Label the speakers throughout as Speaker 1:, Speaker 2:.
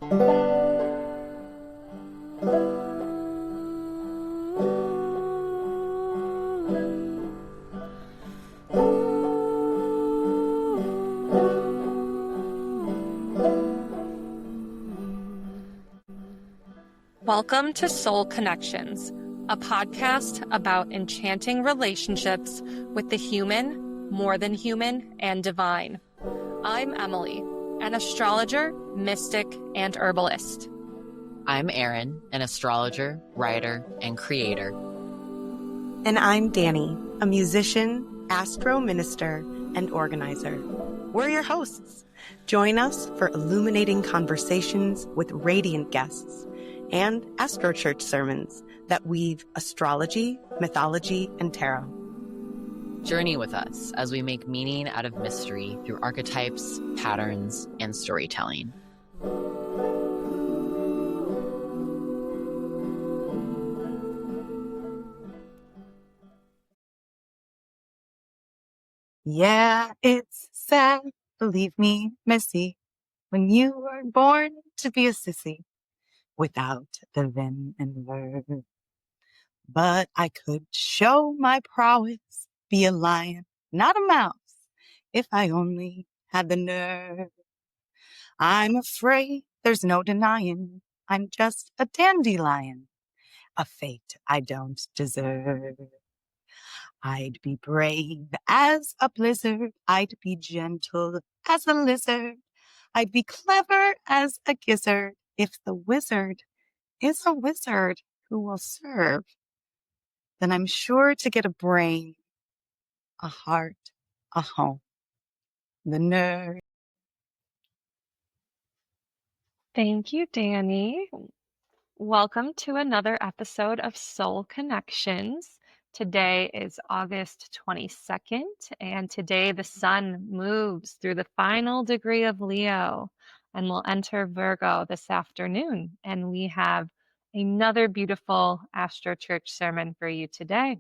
Speaker 1: Welcome to Soul Connections, a podcast about enchanting relationships with the human, more than human, and divine. I'm Emily, an astrologer, mystic, and herbalist.
Speaker 2: I'm Aryn, an astrologer, writer, and creator.
Speaker 3: And I'm Dani, a musician, astro minister, and organizer. We're your hosts. Join us for illuminating conversations with radiant guests and Astro Church sermons that weave astrology, mythology, and tarot.
Speaker 2: Journey with us as we make meaning out of mystery through archetypes, patterns, and storytelling.
Speaker 4: Yeah, it's sad, believe me, Missy, when you were born to be a sissy without the vim and verve. But I could show my prowess, be a lion, not a mouse, if I only had the nerve. I'm afraid there's no denying I'm just a dandelion, a fate I don't deserve. I'd be brave as a blizzard, I'd be gentle as a lizard, I'd be clever as a gizzard if the wizard is a wizard who will serve. Then I'm sure to get a brain, a heart, a home. The nerd.
Speaker 1: Thank you, Dani. Welcome to another episode of Soul Connections. Today is August 22nd, and today the sun moves through the final degree of Leo and will enter Virgo this afternoon. And we have another beautiful Astro Church sermon for you today.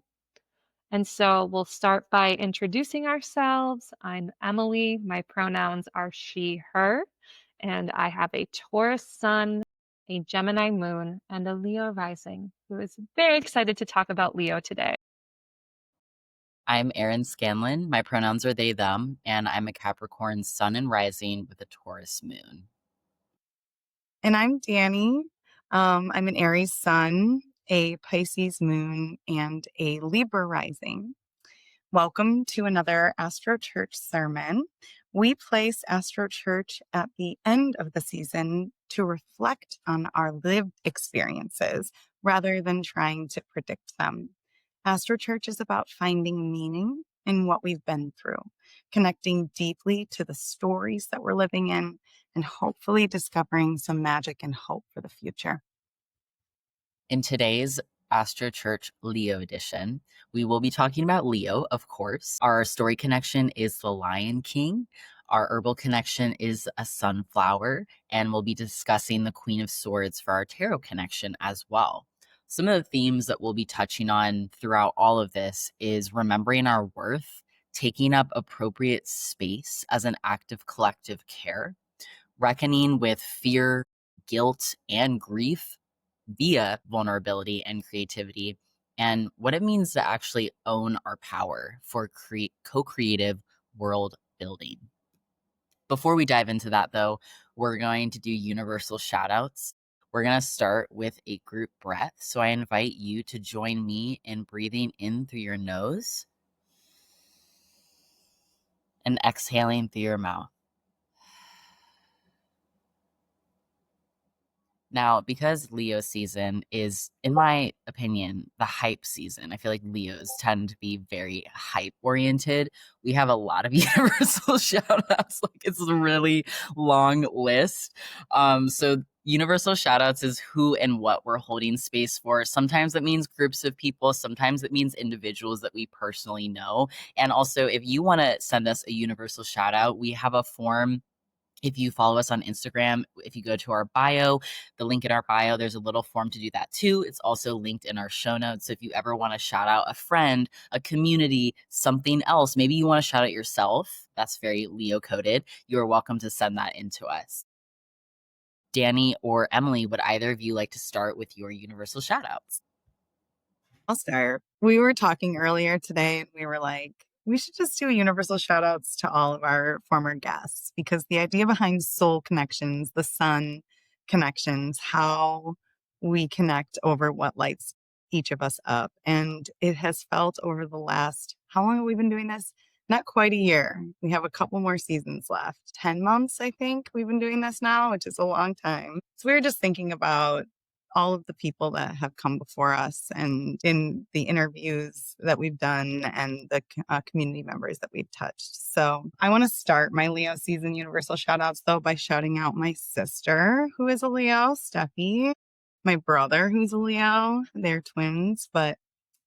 Speaker 1: And so we'll start by introducing ourselves. I'm Emily. My pronouns are she, her, and I have a Taurus sun, a Gemini moon, and a Leo rising, who is very excited to talk about Leo today.
Speaker 2: I'm Aryn Scanlon. My pronouns are they, them, and I'm a Capricorn sun and rising with a Taurus moon.
Speaker 4: And I'm Dani. I'm an Aries sun, a Pisces moon, and a Libra rising. Welcome to another Astro Church sermon. We place Astro Church at the end of the season to reflect on our lived experiences rather than trying to predict them. Astro Church is about finding meaning in what we've been through, connecting deeply to the stories that we're living in, and hopefully discovering some magic and hope for the future.
Speaker 2: In today's Astro Church Leo edition, we will be talking about Leo, of course. Our story connection is the Lion King. Our herbal connection is a sunflower, and we'll be discussing the Queen of Swords for our tarot connection as well. Some of the themes that we'll be touching on throughout all of this is remembering our worth, taking up appropriate space as an act of collective care, reckoning with fear, guilt, and grief via vulnerability and creativity, and what it means to actually own our power for co-creative world building. Before we dive into that, though, we're going to do universal shout outs. We're going to start with a group breath. So I invite you to join me in breathing in through your nose and exhaling through your mouth. Now, because Leo season is, in my opinion, the hype season, I feel like Leos tend to be very hype oriented. We have a lot of universal shout outs. Like, it's a really long list. So universal shout outs is who and what we're holding space for. Sometimes it means groups of people. Sometimes it means individuals that we personally know. And also, if you want to send us a universal shout out, we have a form. If you follow us on Instagram, if you go to our bio, the link in our bio, there's a little form to do that too. It's also linked in our show notes. So if you ever want to shout out a friend, a community, something else, maybe you want to shout out yourself, that's very Leo coded, you're welcome to send that in to us. Dani or Emily, would either of you like to start with your universal shout outs?
Speaker 4: I'll start. We were talking earlier today and we were like, we should just do universal shout outs to all of our former guests because the idea behind soul connections, the sun connections, how we connect over what lights each of us up. And it has felt over the last, how long have we been doing this? Not quite a year. We have a couple more seasons left. 10 months, I think we've been doing this now, which is a long time. So we were just thinking about all of the people that have come before us and in the interviews that we've done and the community members that we've touched. So I want to start my Leo season universal shout outs though by shouting out my sister who is a Leo, Steffi, my brother who's a Leo. They're twins, but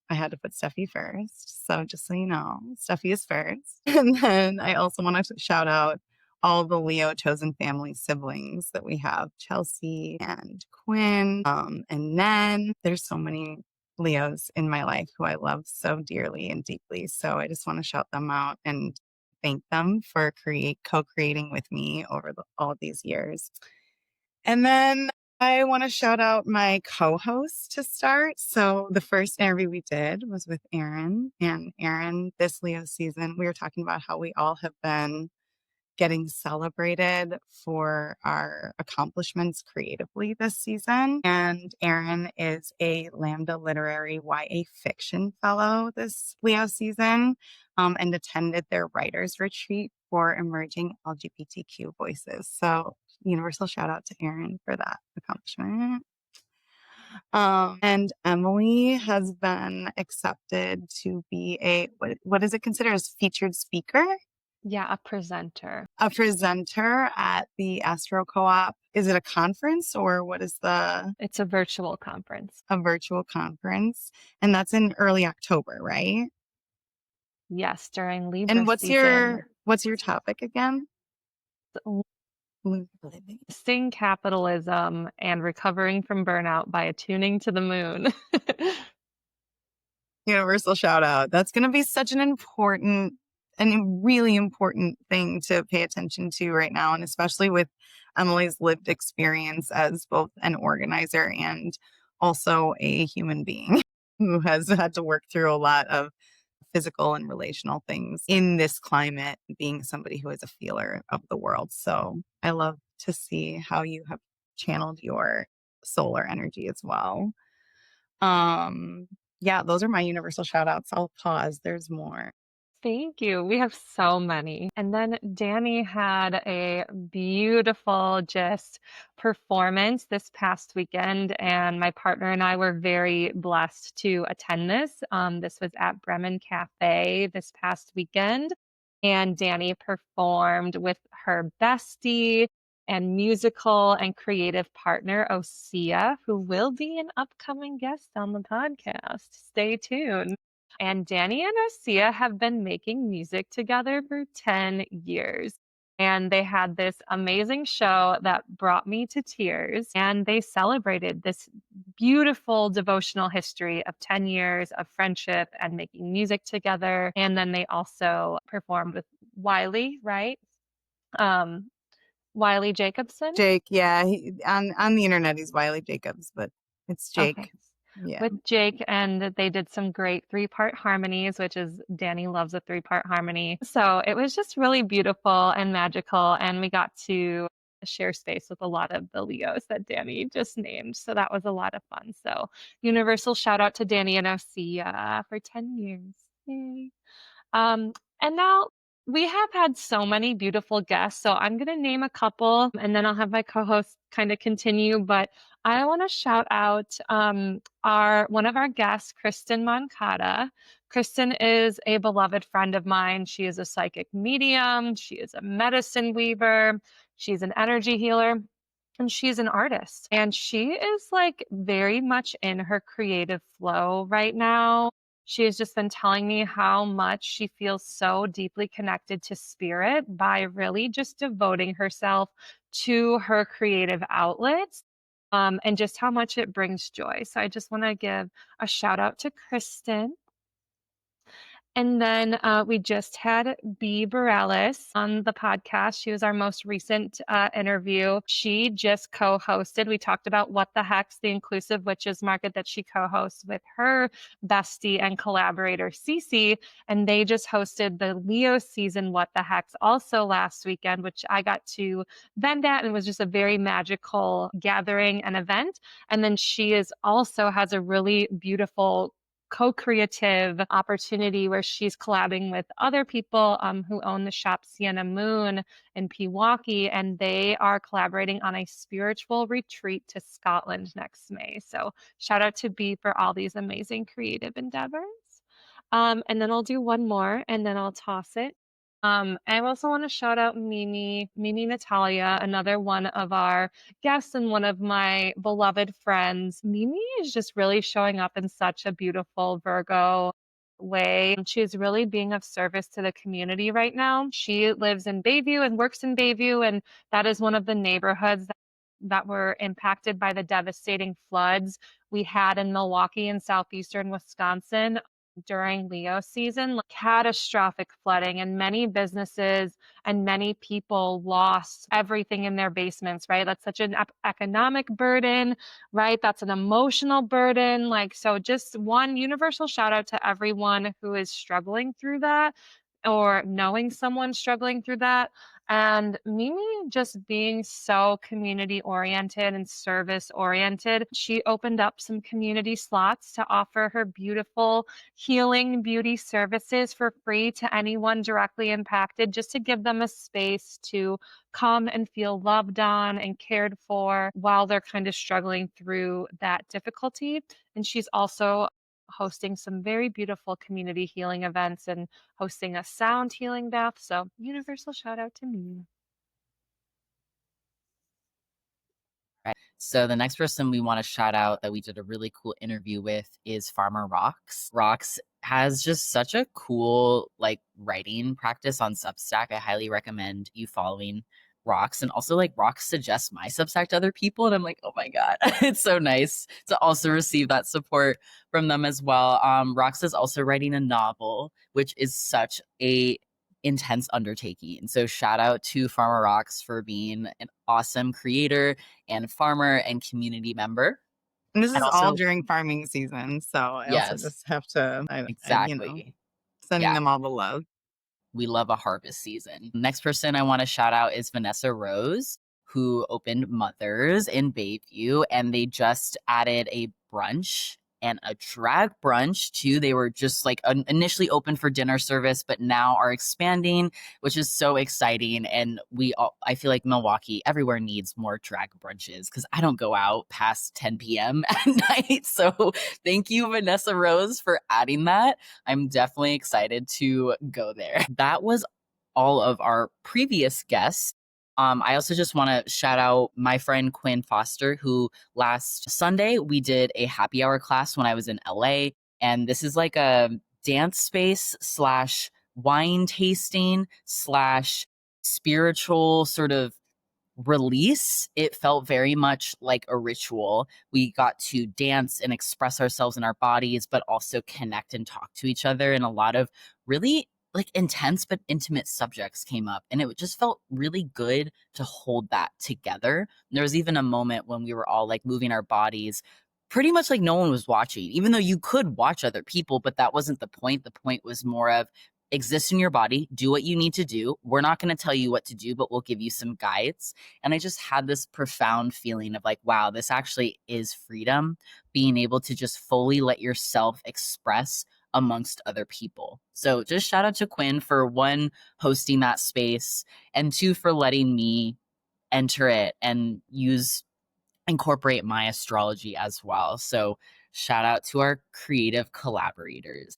Speaker 4: I had to put Steffi first. So just so you know, Steffi is first. And then I also want to shout out all the Leo chosen family siblings that we have, Chelsea and Quinn. And then there's so many Leos in my life who I love so dearly and deeply. So I just want to shout them out and thank them for co-creating with me over all of these years. And then I want to shout out my co-host to start. So the first interview we did was with Aryn, and Aryn, this Leo season, we were talking about how we all have been getting celebrated for our accomplishments creatively this season. And Aryn is a Lambda Literary YA Fiction Fellow this Leo season and attended their writers retreat for emerging LGBTQ voices. So universal shout out to Aryn for that accomplishment. And Emily has been accepted to be what is it considered as featured speaker?
Speaker 1: Yeah, a presenter.
Speaker 4: A presenter at the Astro Co-op. Is it a conference or what is
Speaker 1: It's a virtual conference.
Speaker 4: a virtual conference? And that's in early October, right?
Speaker 1: Yes, during Libra
Speaker 4: And what's
Speaker 1: season.
Speaker 4: your topic again?
Speaker 1: Sting capitalism and recovering from burnout by attuning to the moon.
Speaker 4: Universal shout out. That's going to be such an important and really important thing to pay attention to right now. And especially with Emily's lived experience as both an organizer and also a human being who has had to work through a lot of physical and relational things in this climate, being somebody who is a feeler of the world. So I love to see how you have channeled your solar energy as well. Yeah, those are my universal shout outs. I'll pause. There's more.
Speaker 1: Thank you. We have so many. And then Dani had a beautiful just performance this past weekend, and my partner and I were very blessed to attend this. This was at Bremen Cafe this past weekend, and Dani performed with her bestie and musical and creative partner, Osea, who will be an upcoming guest on the podcast. Stay tuned. And Dani and Osea have been making music together for 10 years. And they had this amazing show that brought me to tears. And they celebrated this beautiful devotional history of 10 years of friendship and making music together. And then they also performed with Wiley, right? Wiley Jacobson.
Speaker 4: Jake, yeah, on the internet he's Wiley Jacobs, but it's Jake.
Speaker 1: Okay.
Speaker 4: Yeah.
Speaker 1: With Jake, and they did some great 3-part harmonies, which is Dani loves a 3-part harmony. So it was just really beautiful and magical, and we got to share space with a lot of the Leos that Dani just named. So that was a lot of fun. So universal shout out to Dani and Osea for 10 years. Yay. And now we have had so many beautiful guests, so I'm going to name a couple and then I'll have my co-host kind of continue. But I want to shout out one of our guests, Kristen Moncada. Kristen is a beloved friend of mine. She is a psychic medium. She is a medicine weaver. She's an energy healer. And she's an artist. And she is like very much in her creative flow right now. She has just been telling me how much she feels so deeply connected to spirit by really just devoting herself to her creative outlets, and just how much it brings joy. So I just want to give a shout out to Kristen. And then we just had Bea Borealis on the podcast. She was our most recent interview. She just co-hosted. We talked about What the Heck's, the Inclusive Witches Market that she co-hosts with her bestie and collaborator, Cece. And they just hosted the Leo season What the Heck's also last weekend, which I got to vend at, and it was just a very magical gathering and event. And then she is also has a really beautiful co-creative opportunity where she's collabing with other people who own the shop Sienna Moon in Pewaukee, and they are collaborating on a spiritual retreat to Scotland next May. So shout out to Bea for all these amazing creative endeavors. And then I'll do one more and then I'll toss it. I also want to shout out Mimi Natalia, another one of our guests and one of my beloved friends. Mimi is just really showing up in such a beautiful Virgo way. She is really being of service to the community right now. She lives in Bayview and works in Bayview, and that is one of the neighborhoods that were impacted by the devastating floods we had in Milwaukee and southeastern Wisconsin during Leo season, like catastrophic flooding, and many businesses and many people lost everything in their basements, right? That's such an economic burden, right? That's an emotional burden. Like, so just one universal shout out to everyone who is struggling through that or knowing someone struggling through that. And Mimi just being so community oriented and service oriented, she opened up some community slots to offer her beautiful healing beauty services for free to anyone directly impacted, just to give them a space to come and feel loved on and cared for while they're kind of struggling through that difficulty. And she's also hosting some very beautiful community healing events and hosting a sound healing bath. So, universal shout out to me.
Speaker 2: Right. So the next person we want to shout out that we did a really cool interview with is Farmer Rocks. Rocks has just such a cool like writing practice on Substack. I highly recommend you following Rocks. And also like Rocks suggests my Substack to other people. And I'm like, oh my God, it's so nice to also receive that support from them as well. Rocks is also writing a novel, which is such a intense undertaking. And so shout out to Farmer Rocks for being an awesome creator and farmer and community member.
Speaker 4: And this
Speaker 2: And
Speaker 4: is all
Speaker 2: also,
Speaker 4: during farming season. So I also
Speaker 2: yes,
Speaker 4: just have to,
Speaker 2: exactly.
Speaker 4: sending
Speaker 2: Yeah,
Speaker 4: them all the love.
Speaker 2: we love a harvest season. Next person I want to shout out is Vanessa Rose, who opened Mothers in Bayview, and they just added a brunch and a drag brunch too. They were just like initially open for dinner service, but now are expanding, which is so exciting. And I feel like Milwaukee everywhere needs more drag brunches because I don't go out past 10 p.m. at night. So thank you, Vanessa Rose, for adding that. I'm definitely excited to go there. That was all of our previous guests. I also just want to shout out my friend Quinn Foster, who last Sunday we did a happy hour class when I was in LA. And this is like a dance space slash wine tasting slash spiritual sort of release. It felt very much like a ritual. We got to dance and express ourselves in our bodies, but also connect and talk to each other. And a lot of really like intense but intimate subjects came up. And it just felt really good to hold that together. There was even a moment when we were all like moving our bodies pretty much like no one was watching, even though you could watch other people, but that wasn't the point. The point was more of exist in your body, do what you need to do. We're not going to tell you what to do, but we'll give you some guides. And I just had this profound feeling of like, wow, this actually is freedom, being able to just fully let yourself express amongst other people. So just shout out to Quinn for one, hosting that space, and two, for letting me enter it and incorporate my astrology as well. So shout out to our creative collaborators.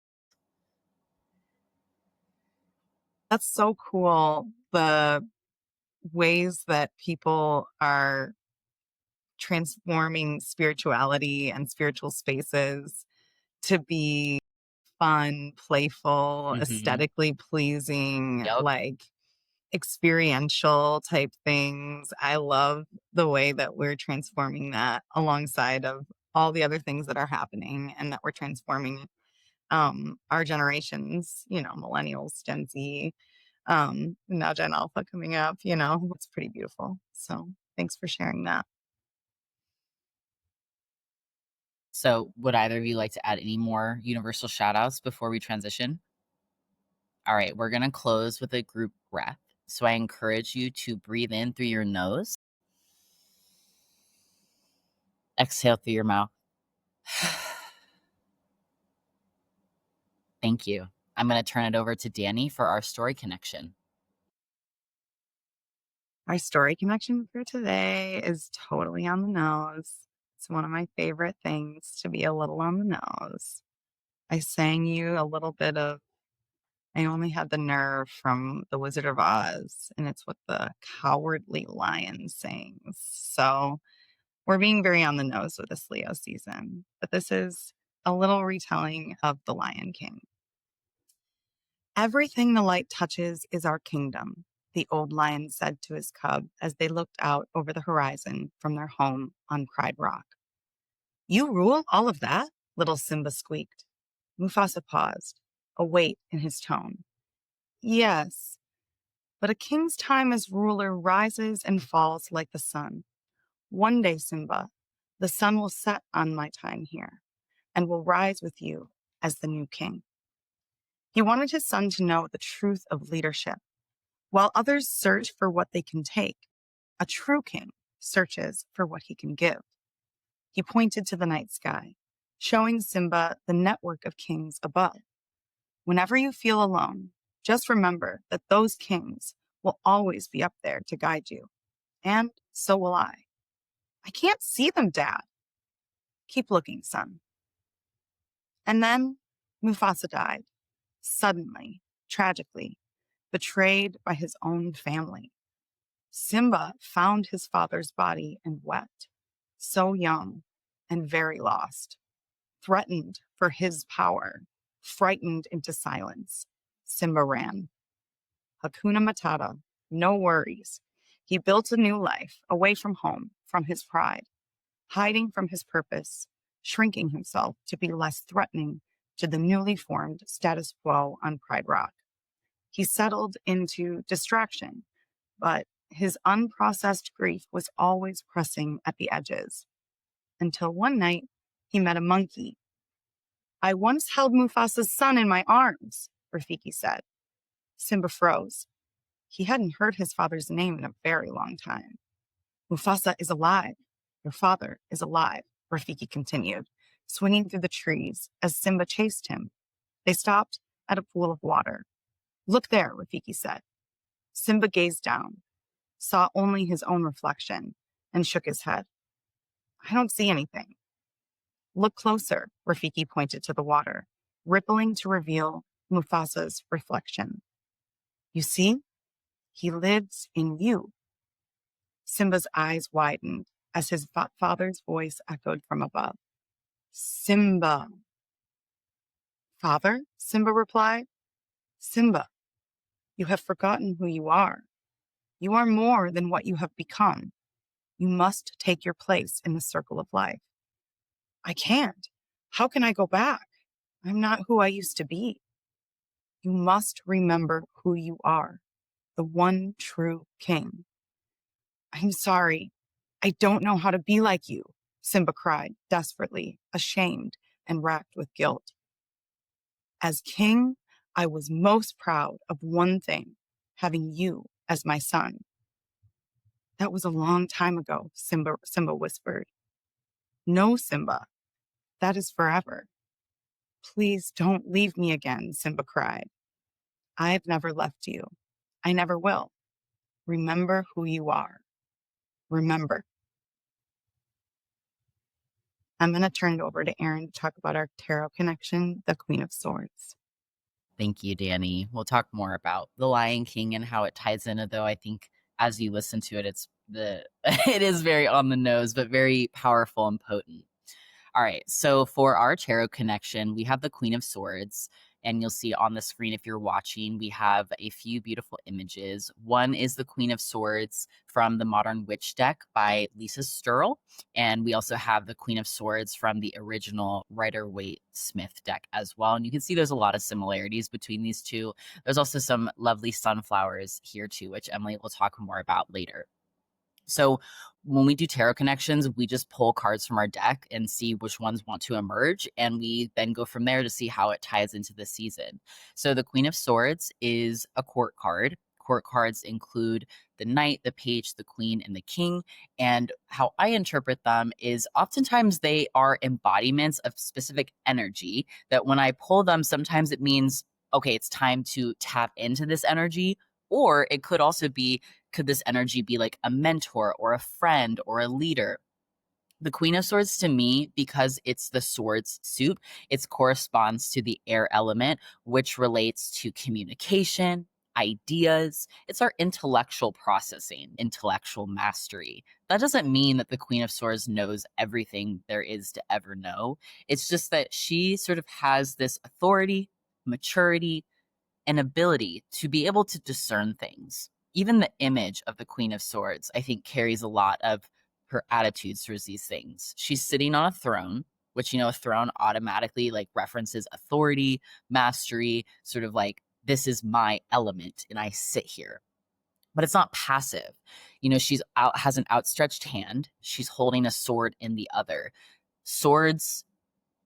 Speaker 4: That's so cool. The ways that people are transforming spirituality and spiritual spaces to be fun, playful,
Speaker 2: Mhm.
Speaker 4: aesthetically pleasing,
Speaker 2: Yep.
Speaker 4: like experiential type things. I love the way that we're transforming that alongside of all the other things that are happening and that we're transforming our generations, millennials, Gen Z, now Gen Alpha coming up, it's pretty beautiful. So thanks for sharing that.
Speaker 2: So would either of you like to add any more universal shout outs before we transition? All right, we're going to close with a group breath. So I encourage you to breathe in through your nose, exhale through your mouth. Thank you. I'm going to turn it over to Dani for our story connection.
Speaker 4: Our story connection for today is totally on the nose. It's one of my favorite things to be a little on the nose. I sang you a little bit of I Only Had the Nerve from The Wizard of Oz, and it's what the Cowardly Lion sings. So we're being very on the nose with this Leo season, but this is a little retelling of The Lion King. Everything the light touches is our kingdom, the old lion said to his cub as they looked out over the horizon from their home on Pride Rock. You rule all of that? Little Simba squeaked. Mufasa paused, a weight in his tone. Yes, but a king's time as ruler rises and falls like the sun. One day, Simba, the sun will set on my time here and will rise with you as the new king. He wanted his son to know the truth of leadership. While others search for what they can take, a true king searches for what he can give. He pointed to the night sky, showing Simba the network of kings above. Whenever you feel alone, just remember that those kings will always be up there to guide you. And so will I. I can't see them, Dad. Keep looking, son. And then Mufasa died, suddenly, tragically, betrayed by his own family. Simba found his father's body and wept, so young and very lost, threatened for his power, frightened into silence. Simba ran. Hakuna Matata, no worries. He built a new life, away from home, from his pride, hiding from his purpose, shrinking himself to be less threatening to the newly formed status quo on Pride Rock. He settled into distraction, but his unprocessed grief was always pressing at the edges. Until one night, he met a monkey. I once held Mufasa's son in my arms, Rafiki said. Simba froze. He hadn't heard his father's name in a very long time. Mufasa is alive. Your father is alive, Rafiki continued, swinging through the trees as Simba chased him. They stopped at a pool of water. Look there, Rafiki said. Simba gazed down, saw only his own reflection, and shook his head. I don't see anything. Look closer, Rafiki pointed to the water, rippling to reveal Mufasa's reflection. You see? He lives in you. Simba's eyes widened as his father's voice echoed from above. Simba. Father? Simba replied. Simba, you have forgotten who you are. You are more than what you have become. You must take your place in the circle of life. I can't. How can I go back? I'm not who I used to be. You must remember who you are, the one true king. I'm sorry. I don't know how to be like you, Simba cried desperately, ashamed and racked with guilt. As king, I was most proud of one thing, having you as my son. That was a long time ago, Simba whispered. No, Simba, that is forever. Please don't leave me again, Simba cried. I've never left you. I never will. Remember who you are. Remember. I'm going to turn it over to Aryn to talk about our tarot connection, the Queen of Swords.
Speaker 2: Thank you, Dani. We'll talk more about the Lion King and how it ties in, although I think as you listen to it, it is very on the nose, but very powerful and potent. All right, so for our tarot connection, we have the Queen of Swords. And you'll see on the screen, if you're watching, we have a few beautiful images. One is the Queen of Swords from the Modern Witch deck by Lisa Sturl. And we also have the Queen of Swords from the original Rider-Waite-Smith deck as well. And you can see there's a lot of similarities between these two. There's also some lovely sunflowers here too, which Emily will talk more about later. So when we do tarot connections, we just pull cards from our deck and see which ones want to emerge. And we then go from there to see how it ties into the season. So the Queen of Swords is a court card. Court cards include the Knight, the Page, the Queen, and the King. And how I interpret them is oftentimes they are embodiments of specific energy that when I pull them, sometimes it means, okay, it's time to tap into this energy. Or it could also be, could this energy be like a mentor or a friend or a leader? The Queen of Swords to me, because it's the swords suit, it corresponds to the air element, which relates to communication, ideas. It's our intellectual processing, intellectual mastery. That doesn't mean that the Queen of Swords knows everything there is to ever know. It's just that she sort of has this authority, maturity, an ability to be able to discern things. Even the image of the Queen of Swords, I think, carries a lot of her attitudes towards these things. She's sitting on a throne, which, a throne automatically like references authority, mastery, sort of like, this is my element and I sit here. But it's not passive. She's has an outstretched hand. She's holding a sword in the other. Swords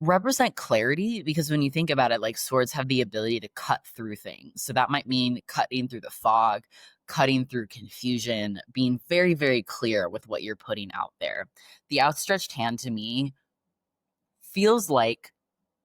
Speaker 2: represent clarity because when you think about it, like swords have the ability to cut through things. So that might mean cutting through the fog, cutting through confusion, being very, very clear with what you're putting out there. The outstretched hand to me feels like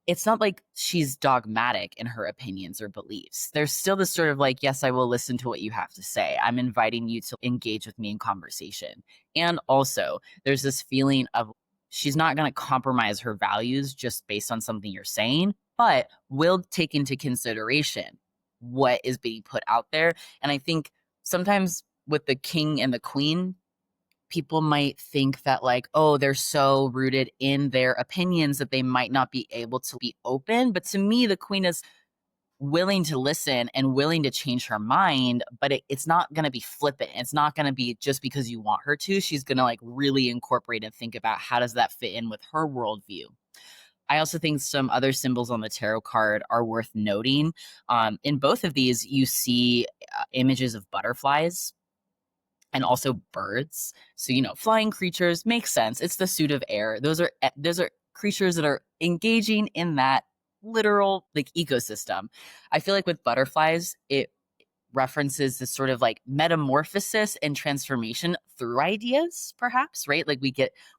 Speaker 2: it's not like she's dogmatic in her opinions or beliefs. There's still this sort of like, yes, I will listen to what you have to say. I'm inviting you to engage with me in conversation. And also, there's this feeling of she's not going to compromise her values just based on something you're saying, but will take into consideration what is being put out there. And I think sometimes with the king and the queen, people might think that like, oh, they're so rooted in their opinions that they might not be able to be open. But to me, the queen is willing to listen and willing to change her mind, but it's not going to be flippant. It's not going to be just because you want her to. She's going to like really incorporate and think about how does that fit in with her worldview. I also think some other symbols on the tarot card are worth noting. In both of these, you see images of butterflies and also birds. So, flying creatures makes sense. It's the suit of air. Those are creatures that are engaging in that literal like ecosystem. I feel like with butterflies, it references this sort of like metamorphosis and transformation through ideas, perhaps, right? Like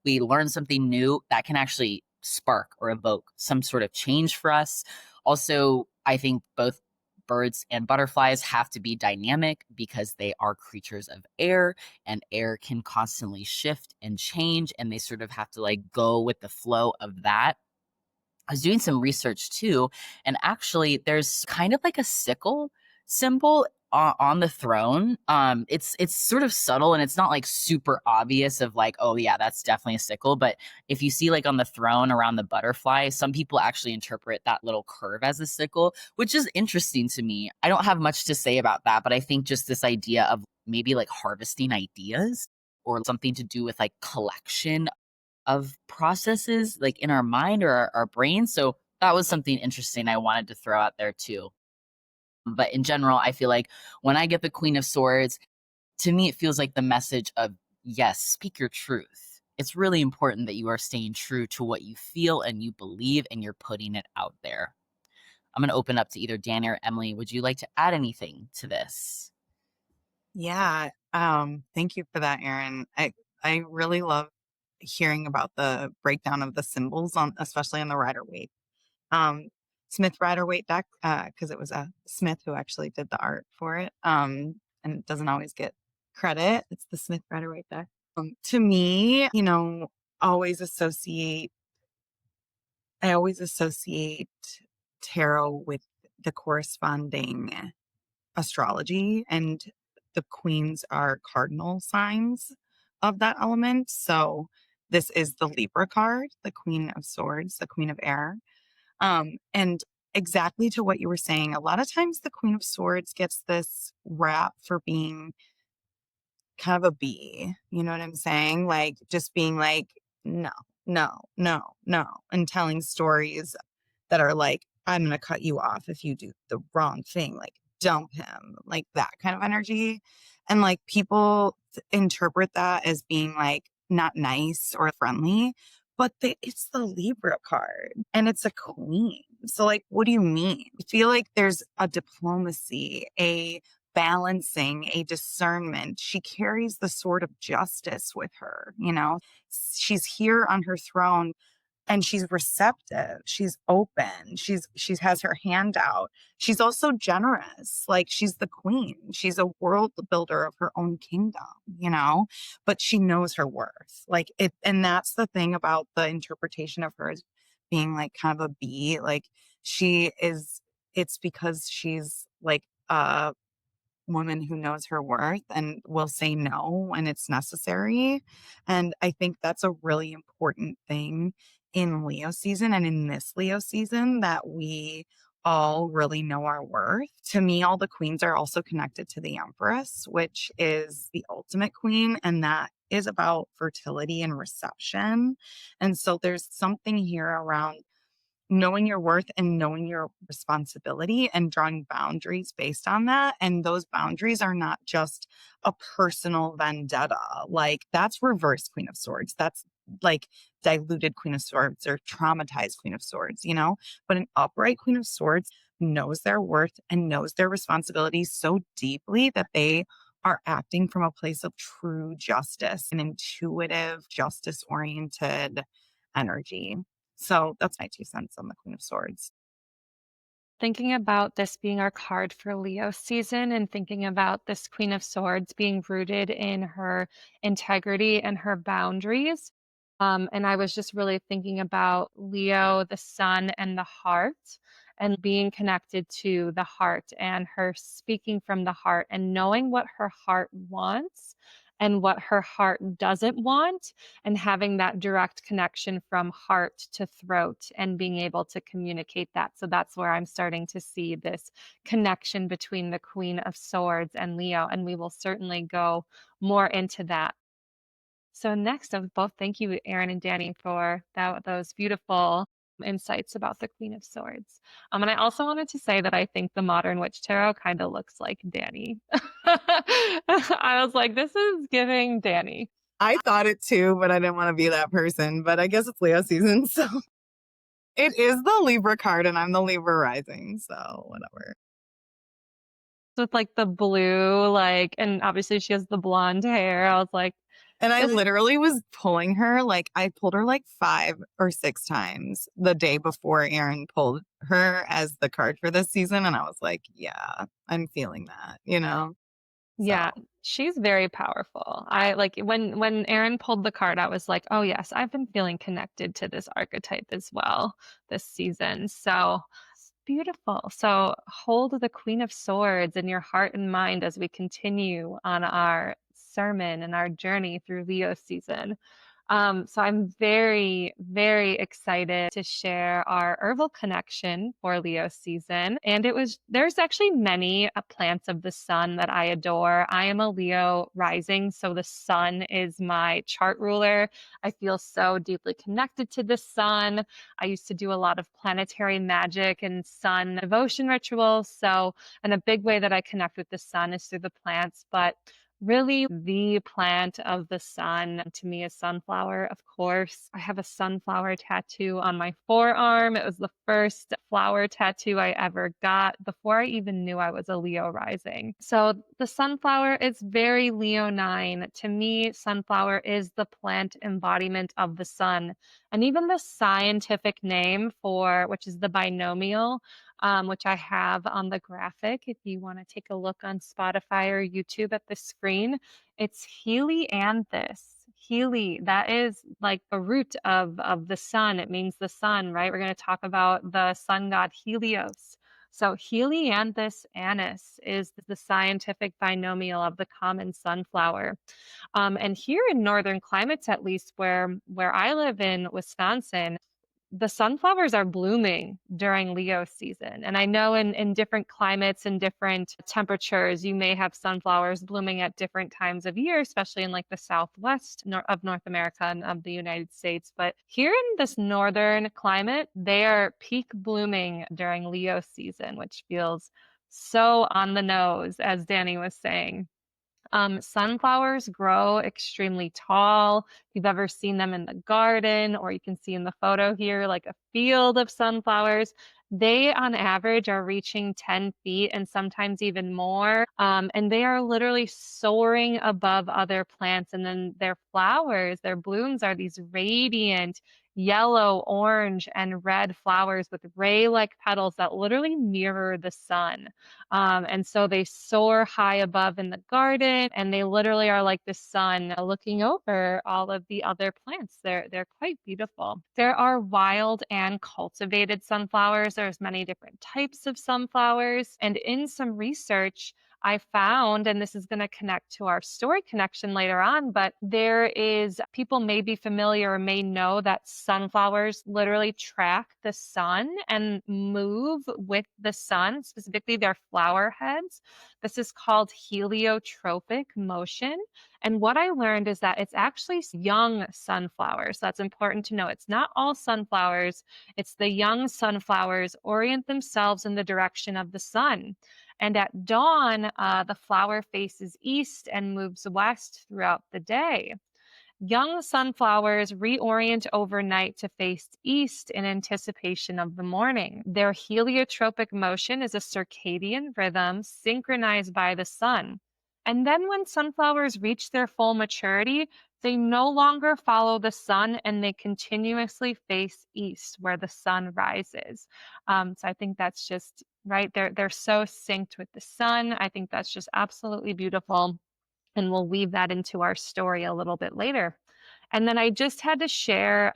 Speaker 2: we learn something new that can actually spark or evoke some sort of change for us. Also, I think both birds and butterflies have to be dynamic because they are creatures of air, and air can constantly shift and change, and they sort of have to like go with the flow of that. I was doing some research too, and actually there's kind of like a sickle symbol on the throne. It's sort of subtle and it's not like super obvious of like, oh yeah, that's definitely a sickle. But if you see like on the throne around the butterfly, some people actually interpret that little curve as a sickle, which is interesting to me. I don't have much to say about that, but I think just this idea of maybe like harvesting ideas or something to do with like collection of processes like in our mind or our brain. So that was something interesting I wanted to throw out there too. But in general, I feel like when I get the Queen of Swords, to me, it feels like the message of, yes, speak your truth. It's really important that you are staying true to what you feel and you believe and you're putting it out there. I'm going to open up to either Danny or Emily. Would you like to add anything to this?
Speaker 4: Yeah. Thank you for that, Aryn. I really love hearing about the breakdown of the symbols especially on the Rider-Waite. Smith Rider-Waite deck, because it was a Smith who actually did the art for it. And it doesn't always get credit. It's the Smith Rider-Waite deck. To me, always associate tarot with the corresponding astrology, and the queens are cardinal signs of that element. So this is the Libra card, the Queen of Swords, the Queen of Air. And exactly to what you were saying. A lot of times the Queen of Swords gets this rap for being kind of a bee. You know what I'm saying? Like just being like, no, no, no, no, and telling stories that are like, I'm going to cut you off if you do the wrong thing, like dump him, like that kind of energy. And like people interpret that as being like not nice or friendly, but it's the Libra card and it's a queen. So, like, what do you mean? I feel like there's a diplomacy, a balancing, a discernment. She carries the sword of justice with her, you know? She's here on her throne and she's receptive, she's open, she has her hand out. She's also generous, like she's the queen, she's a world builder of her own kingdom, you know, but she knows her worth, like it. And that's the thing about the interpretation of her as being like kind of a bee, like she is, it's because she's like a woman who knows her worth and will say no when it's necessary. And I think that's a really important thing in Leo season and in this Leo season, that we all really know our worth. To me, all the queens are also connected to the Empress, which is the ultimate queen. And that is about fertility and reception. And so there's something here around knowing your worth and knowing your responsibility and drawing boundaries based on that. And those boundaries are not just a personal vendetta. Like that's reverse Queen of Swords. That's like diluted Queen of Swords or traumatized Queen of Swords, you know? But an upright Queen of Swords knows their worth and knows their responsibility so deeply that they are acting from a place of true justice and intuitive, justice oriented energy. So that's my 2 cents on the Queen of Swords.
Speaker 1: Thinking about this being our card for Leo season and thinking about this Queen of Swords being rooted in her integrity and her boundaries. And I was just really thinking about Leo, the sun, and the heart, and being connected to the heart and her speaking from the heart and knowing what her heart wants and what her heart doesn't want, and having that direct connection from heart to throat and being able to communicate that. So that's where I'm starting to see this connection between the Queen of Swords and Leo. And we will certainly go more into that. So next, of both, thank you, Aryn and Dani, for those beautiful insights about the Queen of Swords. And I also wanted to say that I think the modern witch tarot kind of looks like Dani. I was like, this is giving Dani.
Speaker 4: I thought it too, but I didn't want to be that person. But I guess it's Leo season. So it is the Libra card and I'm the Libra rising. So whatever.
Speaker 1: With like the blue, like, and obviously she has the blonde hair. I was like,
Speaker 4: and I literally was pulling her, like I pulled her like 5 or 6 times the day before Aryn pulled her as the card for this season. And I was like, yeah, I'm feeling that, you know?
Speaker 1: yeah,
Speaker 4: So.
Speaker 1: she's very powerful. I like when Aryn pulled the card, I was like, oh yes, I've been feeling connected to this archetype as well this season. So beautiful. So hold the Queen of Swords in your heart and mind as we continue on our sermon and our journey through Leo season. So I'm very, very excited to share our herbal connection for Leo season. And there's actually many plants of the sun that I adore. I am a Leo rising, so the sun is my chart ruler. I feel so deeply connected to the sun. I used to do a lot of planetary magic and sun devotion rituals. So, and a big way that I connect with the sun is through the plants, but really, the plant of the sun to me is sunflower, of course. I have a sunflower tattoo on my forearm. It was the first flower tattoo I ever got before I even knew I was a Leo rising. So the sunflower is very Leonine. To me, sunflower is the plant embodiment of the sun. And even the scientific name for, which is the binomial, which I have on the graphic. If you want to take a look on Spotify or YouTube at the screen, it's Helianthus. Heli, that is like the root of the sun. It means the sun, right? We're going to talk about the sun god Helios. So Helianthus annis is the scientific binomial of the common sunflower. And here in northern climates, at least where I live in Wisconsin, the sunflowers are blooming during Leo season. And I know in different climates and different temperatures, you may have sunflowers blooming at different times of year, especially in like the southwest of North America and of the United States. But here in this northern climate, they are peak blooming during Leo season, which feels so on the nose, as Dani was saying. Sunflowers grow extremely tall. If you've ever seen them in the garden, or you can see in the photo here, like a field of sunflowers, they on average are reaching 10 feet and sometimes even more. And they are literally soaring above other plants. And then their flowers, their blooms are these radiant yellow, orange, and red flowers with ray-like petals that literally mirror the sun. And so they soar high above in the garden, and they literally are like the sun looking over all of the other plants. They're quite beautiful. There are wild and cultivated sunflowers. There's many different types of sunflowers, and in some research, I found, and this is going to connect to our story connection later on, but people may be familiar or may know that sunflowers literally track the sun and move with the sun, specifically their flower heads. This is called heliotropic motion. And what I learned is that it's actually young sunflowers. That's important to know. It's not all sunflowers. It's the young sunflowers orient themselves in the direction of the sun. And at dawn, the flower faces east and moves west throughout the day. Young sunflowers reorient overnight to face east in anticipation of the morning. Their heliotropic motion is a circadian rhythm synchronized by the sun. And then when sunflowers reach their full maturity, they no longer follow the sun and they continuously face east where the sun rises. So I think that's just right. They're so synced with the sun. I think that's just absolutely beautiful. And we'll weave that into our story a little bit later. And then I just had to share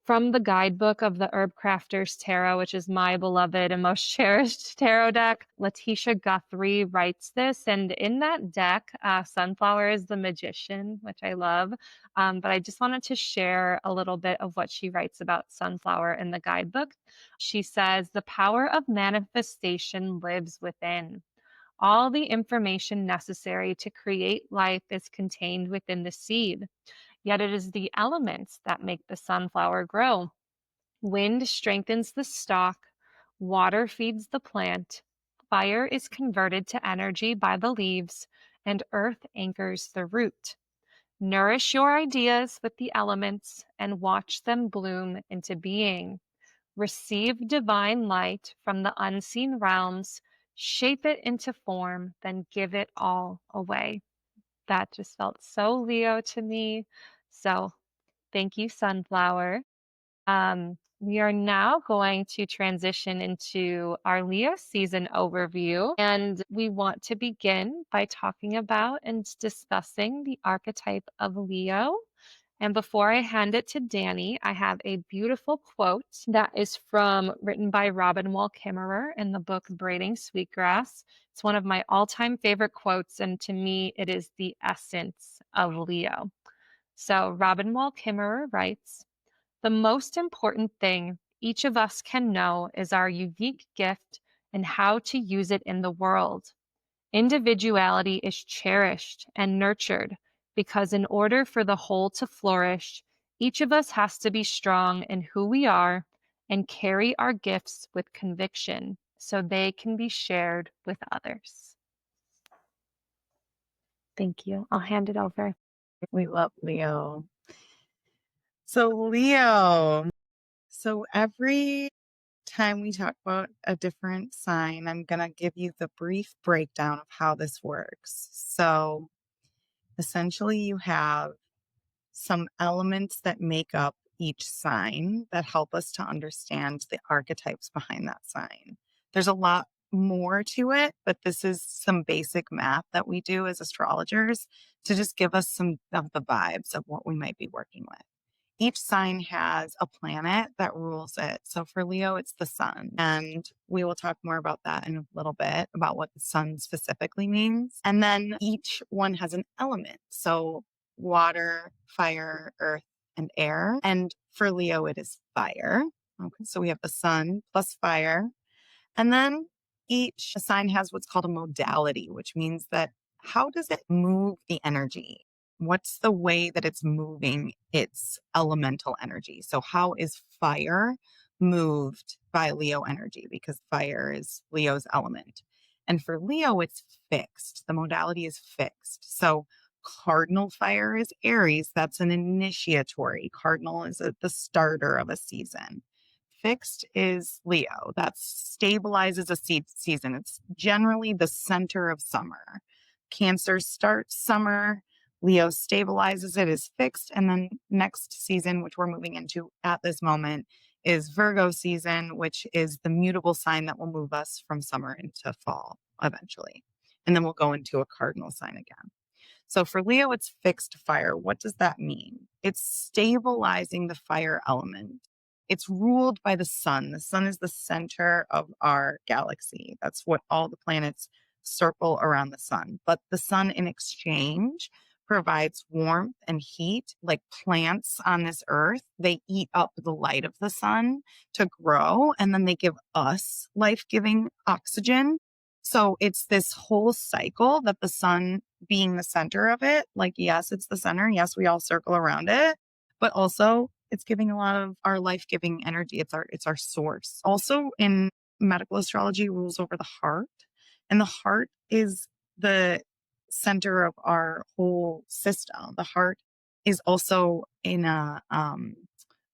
Speaker 1: from the guidebook of the Herb Crafters Tarot, which is my beloved and most cherished tarot deck. Letitia Guthrie writes this, and in that deck, Sunflower is the magician, which I love. But I just wanted to share a little bit of what she writes about Sunflower in the guidebook. She says, "The power of manifestation lives within. All the information necessary to create life is contained within the seed. Yet it is the elements that make the sunflower grow. Wind strengthens the stalk, water feeds the plant, fire is converted to energy by the leaves, and earth anchors the root. Nourish your ideas with the elements and watch them bloom into being. Receive divine light from the unseen realms, shape it into form, then give it all away." That just felt so Leo to me. So thank you, Sunflower. We are now going to transition into our Leo season overview, and we want to begin by talking about and discussing the archetype of Leo. And before I hand it to Dani, I have a beautiful quote that is written by Robin Wall Kimmerer in the book Braiding Sweetgrass. It's one of my all-time favorite quotes, and to me, it is the essence of Leo. So Robin Wall Kimmerer writes, "The most important thing each of us can know is our unique gift and how to use it in the world. Individuality is cherished and nurtured because in order for the whole to flourish, each of us has to be strong in who we are and carry our gifts with conviction so they can be shared with others." Thank you. I'll hand it over.
Speaker 4: We love Leo. So Leo. So every time we talk about a different sign, I'm going to give you the brief breakdown of how this works. So essentially you have some elements that make up each sign that help us to understand the archetypes behind that sign. There's a lot more to it, but this is some basic math that we do as astrologers to just give us some of the vibes of what we might be working with. Each sign has a planet that rules it. So for Leo, it's the sun. And we will talk more about that in a little bit, about what the sun specifically means. And then each one has an element. So water, fire, earth, and air. And for Leo, it is fire. Okay, so we have the sun plus fire. And then each sign has what's called a modality, which means that how does it move the energy? What's the way that it's moving its elemental energy? So how is fire moved by Leo energy? Because fire is Leo's element. And for Leo, it's fixed. The modality is fixed. So cardinal fire is Aries. That's an initiatory. Cardinal is the starter of a season. Fixed is Leo. That stabilizes a season. It's generally the center of summer. Cancer starts summer. Leo stabilizes it, is fixed. And then next season, which we're moving into at this moment, is Virgo season, which is the mutable sign that will move us from summer into fall eventually. And then we'll go into a cardinal sign again. So for Leo, it's fixed fire. What does that mean? It's stabilizing the fire element. It's ruled by the sun. The sun is the center of our galaxy. That's what all the planets circle around the sun. But the sun, in exchange, provides warmth and heat. Like plants on this earth, they eat up the light of the sun to grow, and then they give us life-giving oxygen. So it's this whole cycle that the sun being the center of it, like, yes, it's the center. Yes, we all circle around it, but also it's giving a lot of our life-giving energy. It's our source. Also in medical astrology, rules over the heart, and the heart is the center of our whole system. The heart is also in a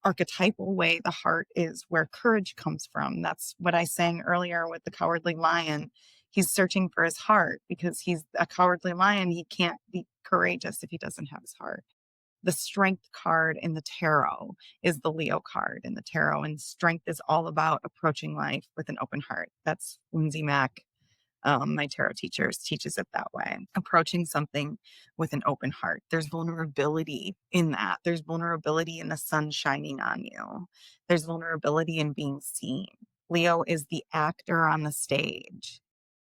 Speaker 4: archetypal way. The heart is where courage comes from. That's what I sang earlier with the cowardly lion. He's searching for his heart because he's a cowardly lion. He can't be courageous if he doesn't have his heart. The strength card in the tarot is the Leo card in the tarot. And strength is all about approaching life with an open heart. That's Lindsay Mack, my tarot teaches it that way. Approaching something with an open heart. There's vulnerability in that. There's vulnerability in the sun shining on you. There's vulnerability in being seen. Leo is the actor on the stage.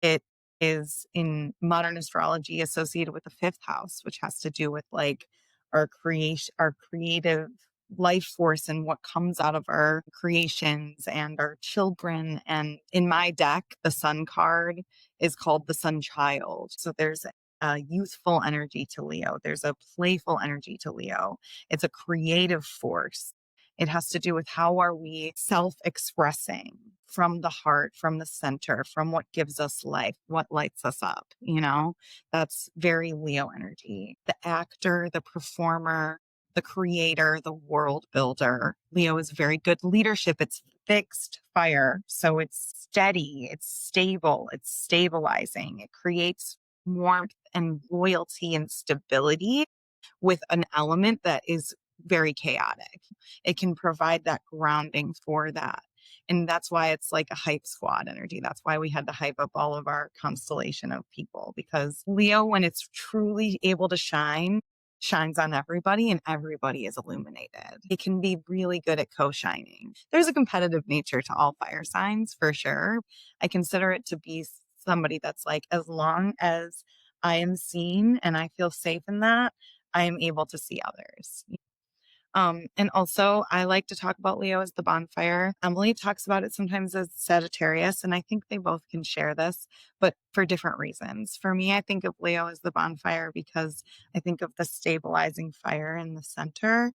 Speaker 4: It is in modern astrology associated with the fifth house, which has to do with like our creative life force and what comes out of our creations and our children. And in my deck, the sun card is called the sun child. So there's a youthful energy to Leo. There's a playful energy to Leo. It's a creative force. It has to do with how are we self-expressing from the heart, from the center, from what gives us life, what lights us up, That's very Leo energy. The actor, the performer, the creator, the world builder. Leo is very good leadership. It's fixed fire. So it's steady, it's stable, it's stabilizing. It creates warmth and loyalty and stability with an element that is very chaotic. It can provide that grounding for that. And that's why it's like a hype squad energy. That's why we had to hype up all of our constellation of people, because Leo, when it's truly able to shine, shines on everybody and everybody is illuminated. It can be really good at co-shining. There's a competitive nature to all fire signs for sure. I consider it to be somebody that's like, as long as I am seen and I feel safe in that, I am able to see others. And also, I like to talk about Leo as the bonfire. Emily talks about it sometimes as Sagittarius, and I think they both can share this, but for different reasons. For me, I think of Leo as the bonfire because I think of the stabilizing fire in the center,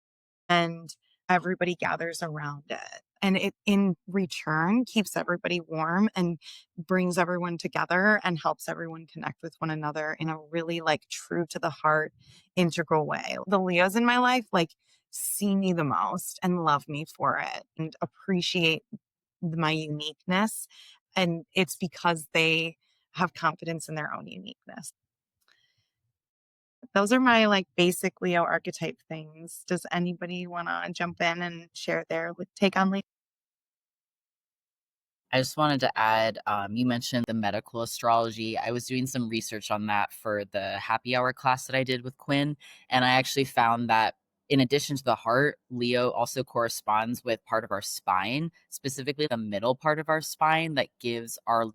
Speaker 4: and everybody gathers around it. And it, in return, keeps everybody warm and brings everyone together and helps everyone connect with one another in a really like true to the heart, integral way. The Leos in my life, like, see me the most and love me for it and appreciate my uniqueness. And it's because they have confidence in their own uniqueness. Those are my like basic Leo archetype things. Does anybody want to jump in and share their take on Leo?
Speaker 2: I just wanted to add, you mentioned the medical astrology. I was doing some research on that for the happy hour class that I did with Quinn. And I actually found that in addition to the heart, Leo also corresponds with part of our spine, specifically the middle part of our spine that gives our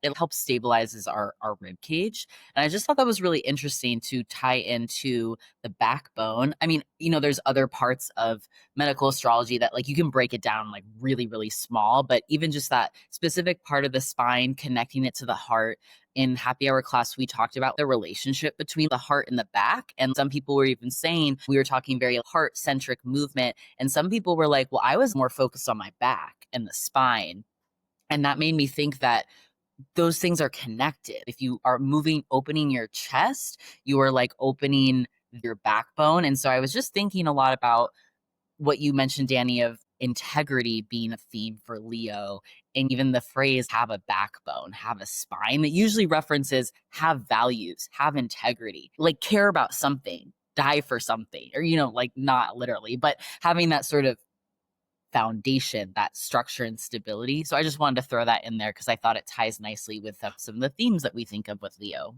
Speaker 2: It helps stabilizes our rib cage. And I just thought that was really interesting to tie into the backbone. I mean, there's other parts of medical astrology that like you can break it down like really, really small, but even just that specific part of the spine, connecting it to the heart. In happy hour class, we talked about the relationship between the heart and the back. And some people were even saying we were talking very heart centric movement. And some people were like, well, I was more focused on my back and the spine. And that made me think that those things are connected. If you are opening your chest, you are like opening your backbone. And so I was just thinking a lot about what you mentioned, Dani, of integrity being a theme for Leo. And even the phrase have a backbone, have a spine, that usually references have values, have integrity, like care about something, die for something, or, like not literally, but having that sort of foundation, that structure and stability. So I just wanted to throw that in there because I thought it ties nicely with some of the themes that we think of with Leo.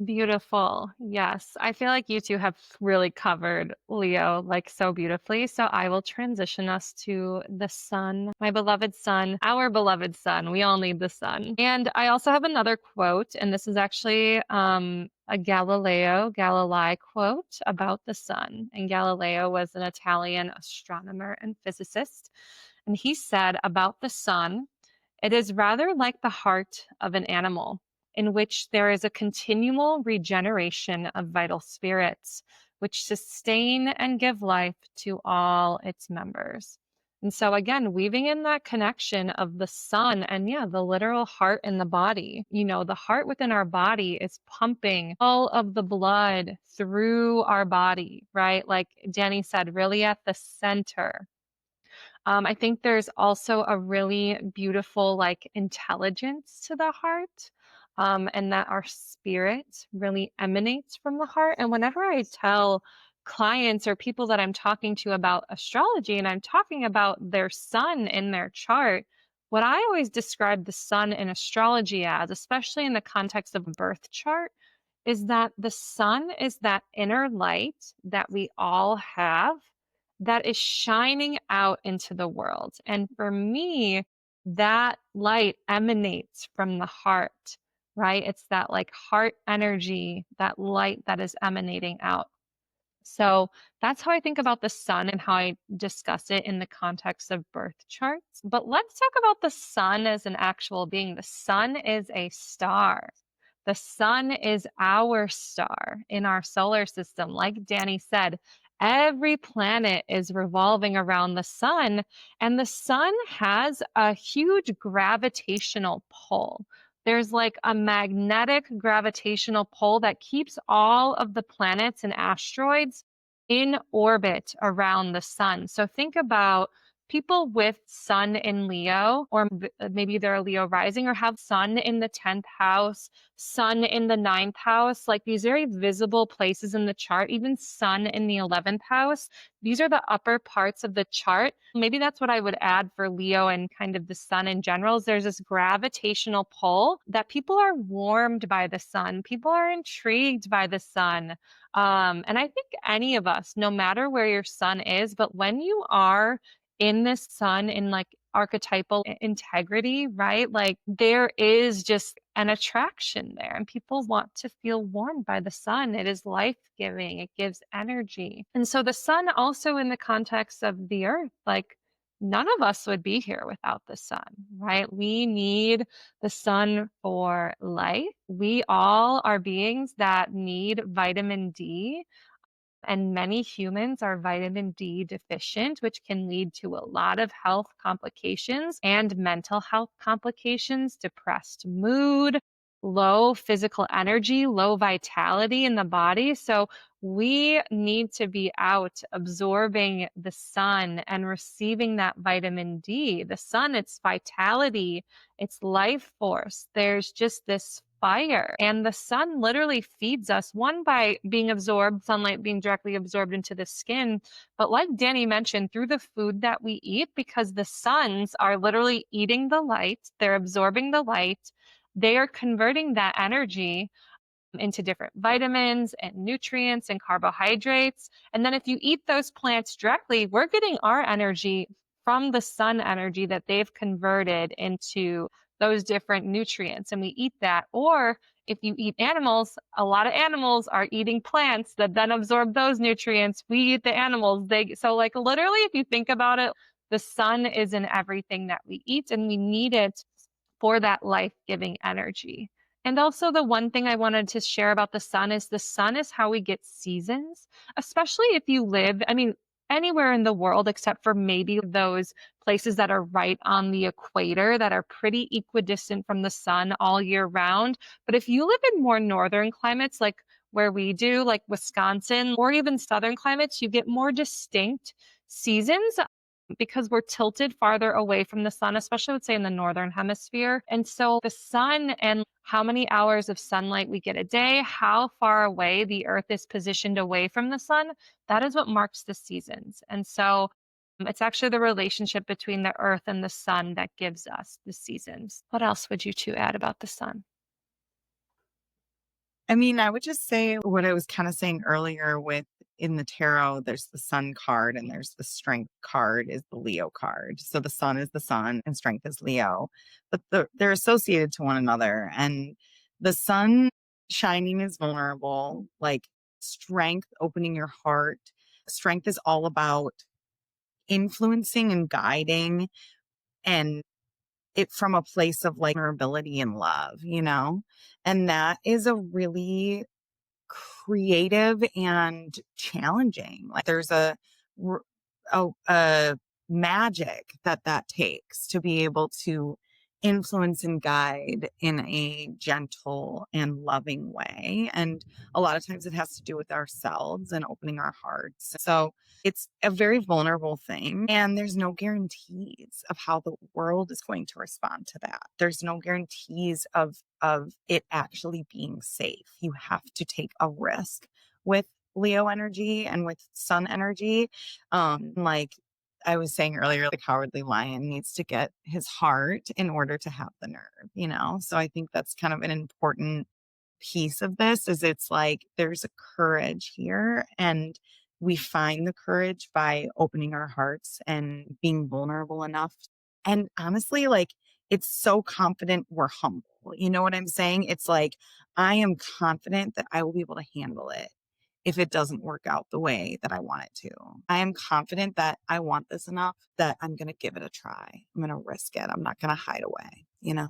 Speaker 1: Beautiful. Yes. I feel like you two have really covered Leo like so beautifully. So I will transition us to the sun, my beloved sun, our beloved sun. We all need the sun. And I also have another quote, and this is actually a Galilei quote about the sun. And Galileo was an Italian astronomer and physicist. And he said about the sun, it is rather like the heart of an animal, in which there is a continual regeneration of vital spirits, which sustain and give life to all its members. And so, again, weaving in that connection of the sun and, yeah, the literal heart in the body. The heart within our body is pumping all of the blood through our body, right? Like Dani said, really at the center. I think there's also a really beautiful like intelligence to the heart, and that our spirit really emanates from the heart. And whenever I tell clients or people that I'm talking to about astrology and I'm talking about their sun in their chart, what I always describe the sun in astrology as, especially in the context of a birth chart, is that the sun is that inner light that we all have that is shining out into the world. And for me, that light emanates from the heart, right? It's that like heart energy, that light that is emanating out. So that's how I think about the sun and how I discuss it in the context of birth charts. But let's talk about the sun as an actual being. The sun is a star. The sun is our star in our solar system. Like Dani said, every planet is revolving around the sun, and the sun has a huge gravitational pull. There's like a magnetic gravitational pull that keeps all of the planets and asteroids in orbit around the sun. So think about people with sun in Leo, or maybe they're a Leo rising, or have sun in the 10th house, sun in the 9th house, like these very visible places in the chart, even sun in the 11th house. These are the upper parts of the chart. Maybe that's what I would add for Leo and kind of the sun in general. Is there's this gravitational pull that people are warmed by the sun. People are intrigued by the sun. And I think any of us, no matter where your sun is, but when you are in this sun in like archetypal integrity, right? Like there is just an attraction there and people want to feel warmed by the sun. It is life-giving. It gives energy. And so the sun also in the context of the earth, like none of us would be here without the sun, right? We need the sun for life. We all are beings that need vitamin D. And many humans are vitamin D deficient, which can lead to a lot of health complications and mental health complications, depressed mood, low physical energy, low vitality in the body. So we need to be out absorbing the sun and receiving that vitamin D. The sun, it's vitality, it's life force. There's just this fire. And the sun literally feeds us, one, by being absorbed, sunlight being directly absorbed into the skin. But like Dani mentioned, through the food that we eat, because the suns are literally eating the light, they're absorbing the light, they are converting that energy into different vitamins and nutrients and carbohydrates. And then if you eat those plants directly, we're getting our energy from the sun energy that they've converted into those different nutrients, and we eat that. Or if you eat animals, a lot of animals are eating plants that then absorb those nutrients. We eat the animals. So like literally, if you think about it, the sun is in everything that we eat, and we need it for that life-giving energy. And also the one thing I wanted to share about the sun is how we get seasons, especially if you live, I mean, anywhere in the world except for maybe those places that are right on the equator that are pretty equidistant from the sun all year round. But if you live in more northern climates like where we do, like Wisconsin, or even southern climates, you get more distinct seasons because we're tilted farther away from the sun, especially I would say in the northern hemisphere. And so the sun and how many hours of sunlight we get a day, how far away the earth is positioned away from the sun, that is what marks the seasons. And so it's actually the relationship between the earth and the sun that gives us the seasons. What else would you two add about the sun?
Speaker 4: I mean, I would just say what I was kind of saying earlier with in the tarot, there's the sun card and there's the strength card is the Leo card. So the sun is the sun and strength is Leo, but they're associated to one another. And the sun shining is vulnerable, like strength, opening your heart. Strength is all about influencing and guiding and it from a place of like vulnerability and love, you know? And that is a really creative and challenging. Like there's a magic that takes to be able to influence and guide in a gentle and loving way. And a lot of times it has to do with ourselves and opening our hearts. So it's a very vulnerable thing. And there's no guarantees of how the world is going to respond to that. There's no guarantees of it actually being safe. You have to take a risk with Leo energy and with sun energy. Like I was saying earlier, the cowardly lion needs to get his heart in order to have the nerve, you know? So I think that's kind of an important piece of this is it's like there's a courage here and we find the courage by opening our hearts and being vulnerable enough. And honestly, like it's so confident we're humble. You know what I'm saying? It's like I am confident that I will be able to handle it if it doesn't work out the way that I want it to. I am confident that I want this enough that I'm going to give it a try. I'm going to risk it. I'm not going to hide away, you know?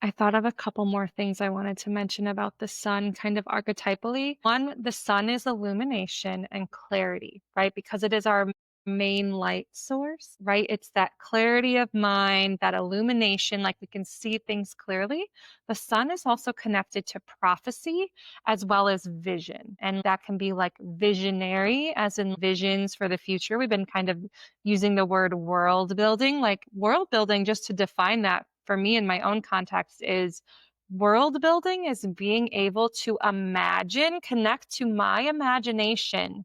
Speaker 1: I thought of a couple more things I wanted to mention about the sun, kind of archetypally. One, the sun is illumination and clarity, right? Because it is our main light source, right? It's that clarity of mind, that illumination, like we can see things clearly. The sun is also connected to prophecy as well as vision. And that can be like visionary, as in visions for the future. We've been kind of using the word world building, like world building, just to define that for me in my own context is world building is being able to imagine, connect to my imagination,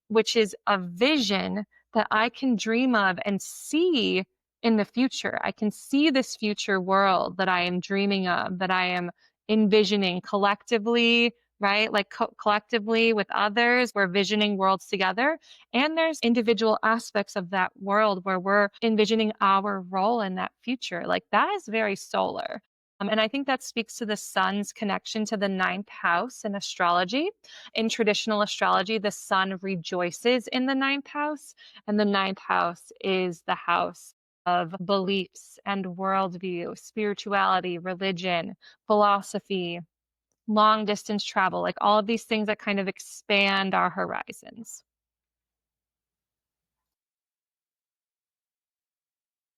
Speaker 1: which is a vision that I can dream of and see in the future. I can see this future world that I am dreaming of, that I am envisioning collectively, right? Like collectively with others, we're visioning worlds together. And there's individual aspects of that world where we're envisioning our role in that future. Like that is very solar. And I think that speaks to the sun's connection to the ninth house in astrology. In traditional astrology, the sun rejoices in the ninth house, and the ninth house is the house of beliefs and worldview, spirituality, religion, philosophy, long distance travel, like all of these things that kind of expand our horizons.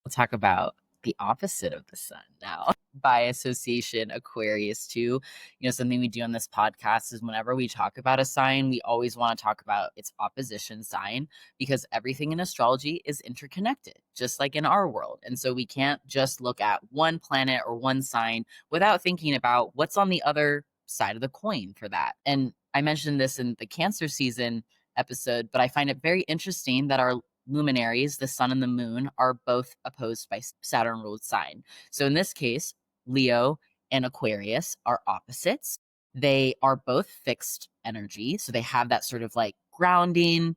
Speaker 2: We'll talk about the opposite of the sun now. By association, Aquarius too. You know, something we do on this podcast is whenever we talk about a sign, we always want to talk about its opposition sign because everything in astrology is interconnected, just like in our world. And so we can't just look at one planet or one sign without thinking about what's on the other side of the coin for that. And I mentioned this in the Cancer season episode, but I find it very interesting that our luminaries, the sun and the moon, are both opposed by Saturn ruled sign. So in this case, Leo and Aquarius are opposites. They are both fixed energy. So they have that sort of like grounding,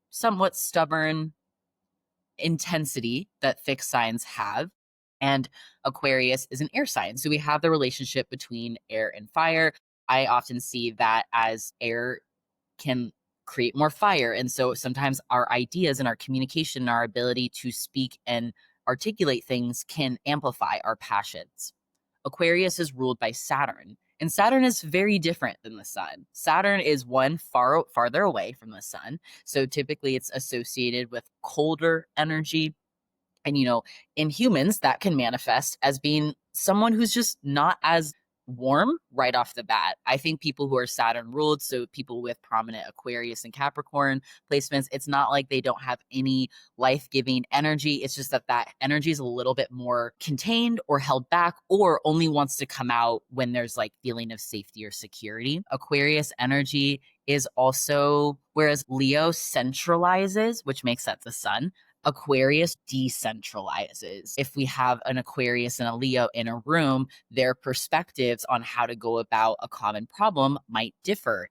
Speaker 2: somewhat stubborn intensity that fixed signs have. And Aquarius is an air sign. So we have the relationship between air and fire. I often see that as air can create more fire. And so sometimes our ideas and our communication and our ability to speak and articulate things can amplify our passions. Aquarius is ruled by Saturn, and Saturn is very different than the sun. Saturn is farther away from the sun. So typically it's associated with colder energy. And, in humans, that can manifest as being someone who's just not as warm right off the bat. I think people who are Saturn ruled, so people with prominent Aquarius and Capricorn placements, it's not like they don't have any life-giving energy. It's just that energy is a little bit more contained or held back, or only wants to come out when there's like feeling of safety or security. Aquarius energy is also, whereas Leo centralizes, which makes that the sun, Aquarius decentralizes. If we have an Aquarius and a Leo in a room, their perspectives on how to go about a common problem might differ.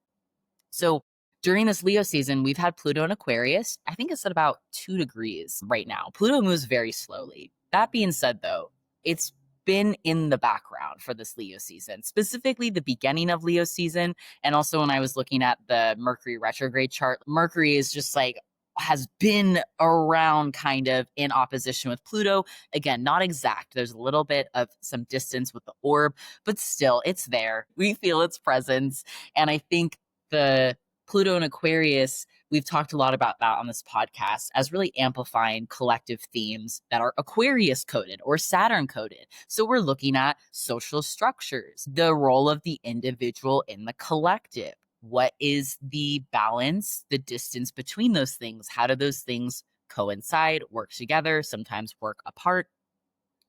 Speaker 2: So during this Leo season, we've had Pluto in Aquarius. I think it's at about 2 degrees right now. Pluto moves very slowly. That being said, though, it's been in the background for this Leo season, specifically the beginning of Leo season. And also when I was looking at the Mercury retrograde chart, Mercury is just like, has been around kind of in opposition with Pluto. Again, not exact. There's a little bit of some distance with the orb, but still it's there. We feel its presence. And I think the Pluto and Aquarius, we've talked a lot about that on this podcast as really amplifying collective themes that are Aquarius coded or Saturn coded. So we're looking at social structures, the role of the individual in the collective. What is the balance, the distance between those things? How do those things coincide, work together, sometimes work apart?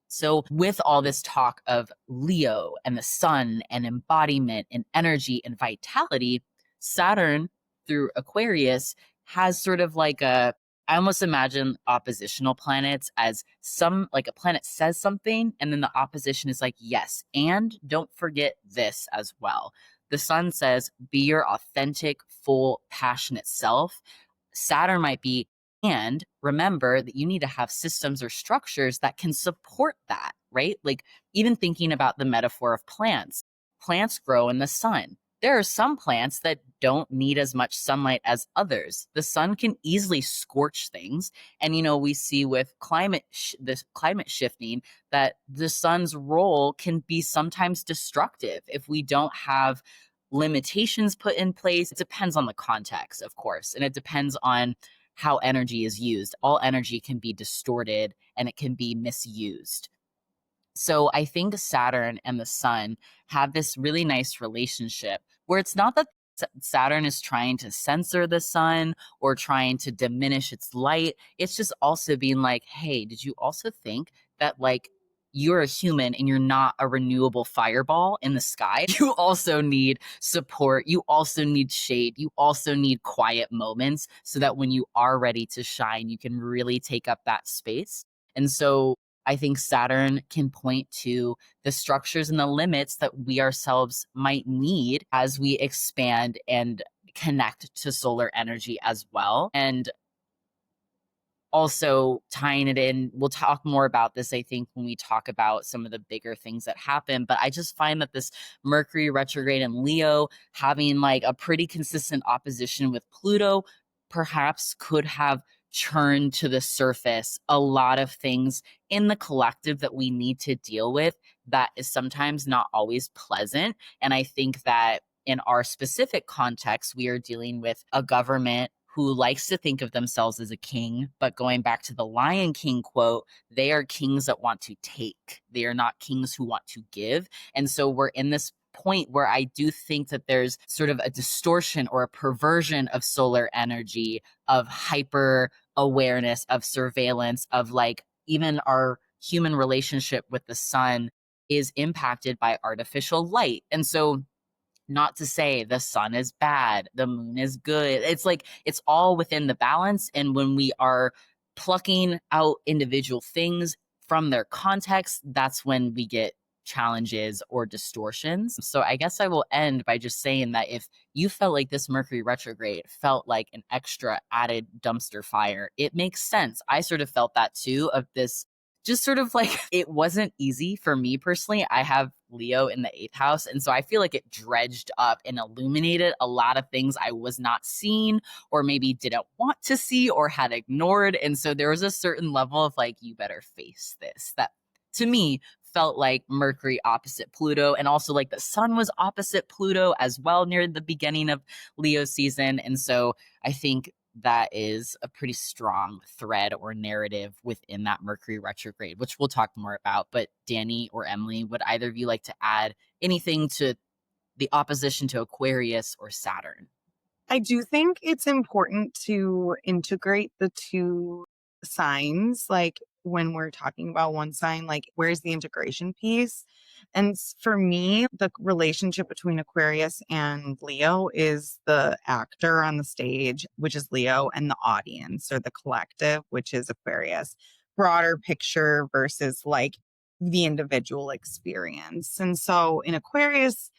Speaker 2: So with all this talk of Leo and the sun and embodiment and energy and vitality, Saturn through Aquarius has sort of like I almost imagine oppositional planets as like a planet says something and then the opposition is like, yes, and don't forget this as well. The sun says, be your authentic, full, passionate self. Saturn might be, and remember that you need to have systems or structures that can support that, right? Like even thinking about the metaphor of plants grow in the sun. There are some plants that don't need as much sunlight as others. The sun can easily scorch things. And, we see with this climate shifting that the sun's role can be sometimes destructive if we don't have limitations put in place. It depends on the context, of course, and it depends on how energy is used. All energy can be distorted and it can be misused. So I think Saturn and the sun have this really nice relationship where it's not that Saturn is trying to censor the sun or trying to diminish its light. It's just also being like, hey, did you also think that like you're a human and you're not a renewable fireball in the sky? You also need support. You also need shade. You also need quiet moments so that when you are ready to shine, you can really take up that space. And so I think Saturn can point to the structures and the limits that we ourselves might need as we expand and connect to solar energy as well. And also tying it in, we'll talk more about this, I think, when we talk about some of the bigger things that happen. But I just find that this Mercury retrograde in Leo having like a pretty consistent opposition with Pluto perhaps could have churned to the surface a lot of things in the collective that we need to deal with that is sometimes not always pleasant. And I think that in our specific context, we are dealing with a government who likes to think of themselves as a king, but going back to the Lion King quote, they are kings that want to take. They are not kings who want to give. And so we're in this point where I do think that there's sort of a distortion or a perversion of solar energy, of hyper awareness, of surveillance, of like even our human relationship with the sun is impacted by artificial light. And so not to say the sun is bad, the moon is good. It's like, it's all within the balance. And when we are plucking out individual things from their context, that's when we get challenges or distortions. So I guess I will end by just saying that if you felt like this Mercury retrograde felt like an extra added dumpster fire, it makes sense. I sort of felt that too, of this just sort of like, it wasn't easy for me personally. I have Leo in the 8th house. And so I feel like it dredged up and illuminated a lot of things I was not seeing or maybe didn't want to see or had ignored. And so there was a certain level of like, you better face this, that to me felt like Mercury opposite Pluto, and also like the sun was opposite Pluto as well near the beginning of Leo season. And so I think that is a pretty strong thread or narrative within that Mercury retrograde, which we'll talk more about. But Dani or Emily, would either of you like to add anything to the opposition to Aquarius or Saturn?
Speaker 4: I do think it's important to integrate the two signs. Like when we're talking about one sign, like where's the integration piece? And for me, the relationship between Aquarius and Leo is the actor on the stage, which is Leo, and the audience or the collective, which is Aquarius. Broader picture versus like the individual experience. And so in Aquarius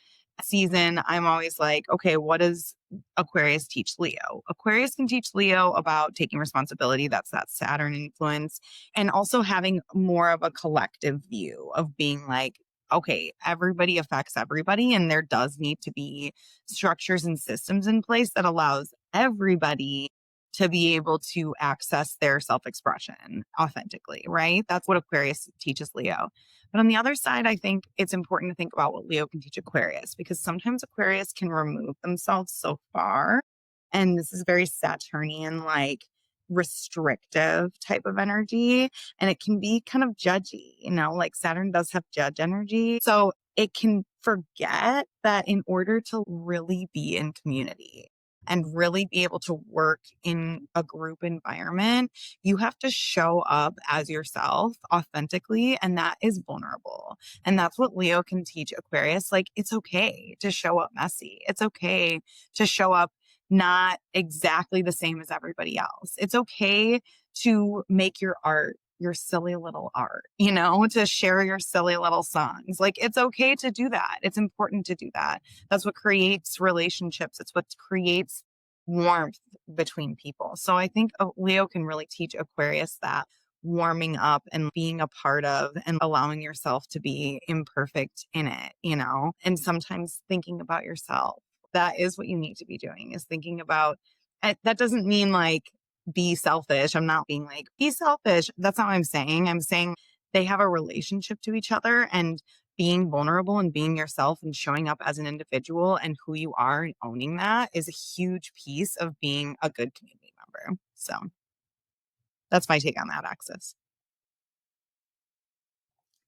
Speaker 4: season, I'm always like, okay, what does Aquarius teach Leo? Aquarius can teach Leo about taking responsibility. That's that Saturn influence. And also having more of a collective view of being like, okay, everybody affects everybody. And there does need to be structures and systems in place that allows everybody to be able to access their self-expression authentically, right? That's what Aquarius teaches Leo. But on the other side, I think it's important to think about what Leo can teach Aquarius, because sometimes Aquarius can remove themselves so far. And this is very Saturnian, like restrictive type of energy. And it can be kind of judgy, like Saturn does have judge energy. So it can forget that in order to really be in community and really be able to work in a group environment, you have to show up as yourself authentically. And that is vulnerable. And that's what Leo can teach Aquarius. Like, it's okay to show up messy. It's okay to show up not exactly the same as everybody else. It's okay to make your art your silly little art, to share your silly little songs. Like, it's okay to do that. It's important to do that. That's what creates relationships. It's what creates warmth between people. So I think Leo can really teach Aquarius that warming up and being a part of and allowing yourself to be imperfect in it, and sometimes thinking about yourself. That is what you need to be doing, is thinking about, that doesn't mean like, be selfish. I'm not being like, be selfish. That's not what I'm saying. I'm saying they have a relationship to each other, and being vulnerable and being yourself and showing up as an individual and who you are and owning that is a huge piece of being a good community member. So that's my take on that axis.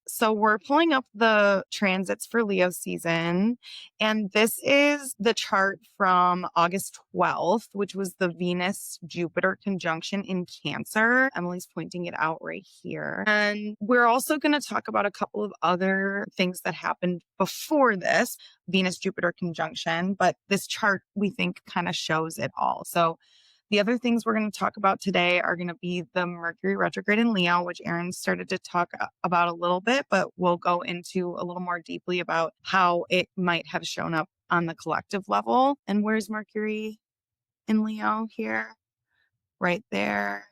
Speaker 4: So we're pulling up the transits for Leo season, and this is the chart from August 12th, which was the Venus-Jupiter conjunction in Cancer. Emily's pointing it out right here. And we're also going to talk about a couple of other things that happened before this Venus-Jupiter conjunction, but this chart, we think, kind of shows it all. So the other things we're going to talk about today are going to be the Mercury retrograde in Leo, which Aryn started to talk about a little bit, but we'll go into a little more deeply about how it might have shown up on the collective level. And where's Mercury in Leo here? Right there.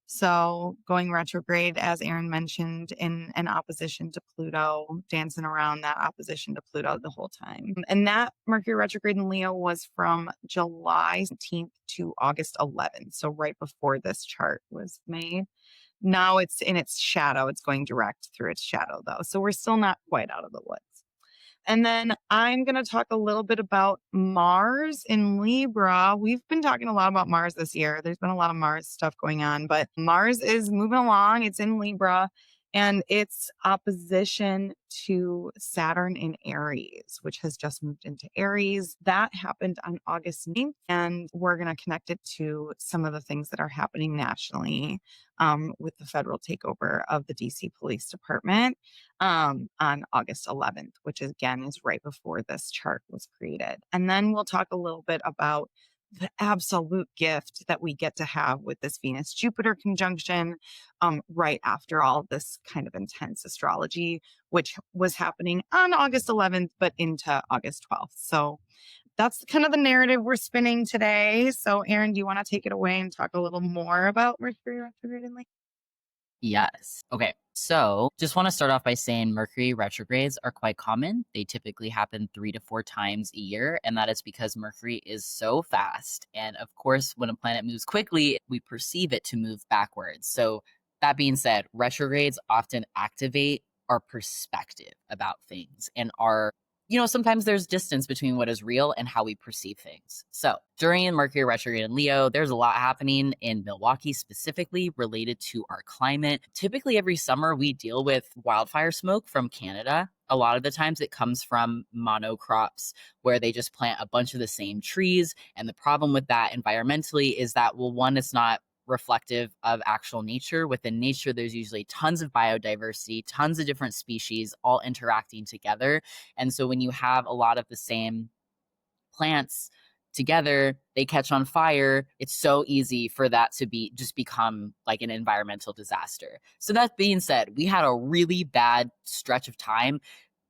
Speaker 4: So going retrograde, as Aryn mentioned, in an opposition to Pluto, dancing around that opposition to Pluto the whole time. And that Mercury retrograde in Leo was from July 17th to August 11th. So right before this chart was made. Now it's in its shadow. It's going direct through its shadow though. So we're still not quite out of the woods. And then I'm going to talk a little bit about Mars in Libra. We've been talking a lot about Mars this year. There's been a lot of Mars stuff going on, but Mars is moving along. It's in Libra, and it's opposition to Saturn in Aries, which has just moved into Aries. That happened on August 9th, and we're going to connect it to some of the things that are happening nationally with the federal takeover of the DC Police Department on August 11th, which again is right before this chart was created. And then we'll talk a little bit about the absolute gift that we get to have with this Venus Jupiter conjunction right after all of this kind of intense astrology, which was happening on August 11th, but into August 12th. So that's kind of the narrative we're spinning today. So, Aryn, do you want to take it away and talk a little more about Mercury retrograde and like?
Speaker 2: Yes. Okay. So just want to start off by saying Mercury retrogrades are quite common. They typically happen 3 to 4 times a year. And that is because Mercury is so fast. And of course, when a planet moves quickly, we perceive it to move backwards. So that being said, retrogrades often activate our perspective about things and our sometimes there's distance between what is real and how we perceive things. So during Mercury retrograde in Leo, there's a lot happening in Milwaukee, specifically related to our climate. Typically every summer we deal with wildfire smoke from Canada. A lot of the times it comes from monocrops where they just plant a bunch of the same trees. And the problem with that environmentally is that, well, one, it's not reflective of actual nature. Within nature, there's usually tons of biodiversity, tons of different species all interacting together. And so when you have a lot of the same plants together, they catch on fire. It's so easy for that to become like an environmental disaster. So that being said, we had a really bad stretch of time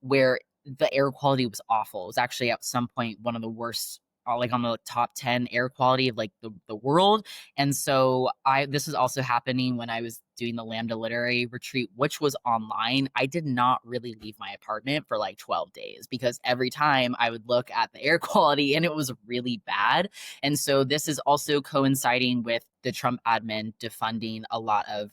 Speaker 2: where the air quality was awful. It was actually at some point one of the worst, like on the top 10 air quality of like the world. And so this was also happening when I was doing the Lambda Literary Retreat, which was online. I did not really leave my apartment for like 12 days because every time I would look at the air quality and it was really bad. And so this is also coinciding with the Trump admin defunding a lot of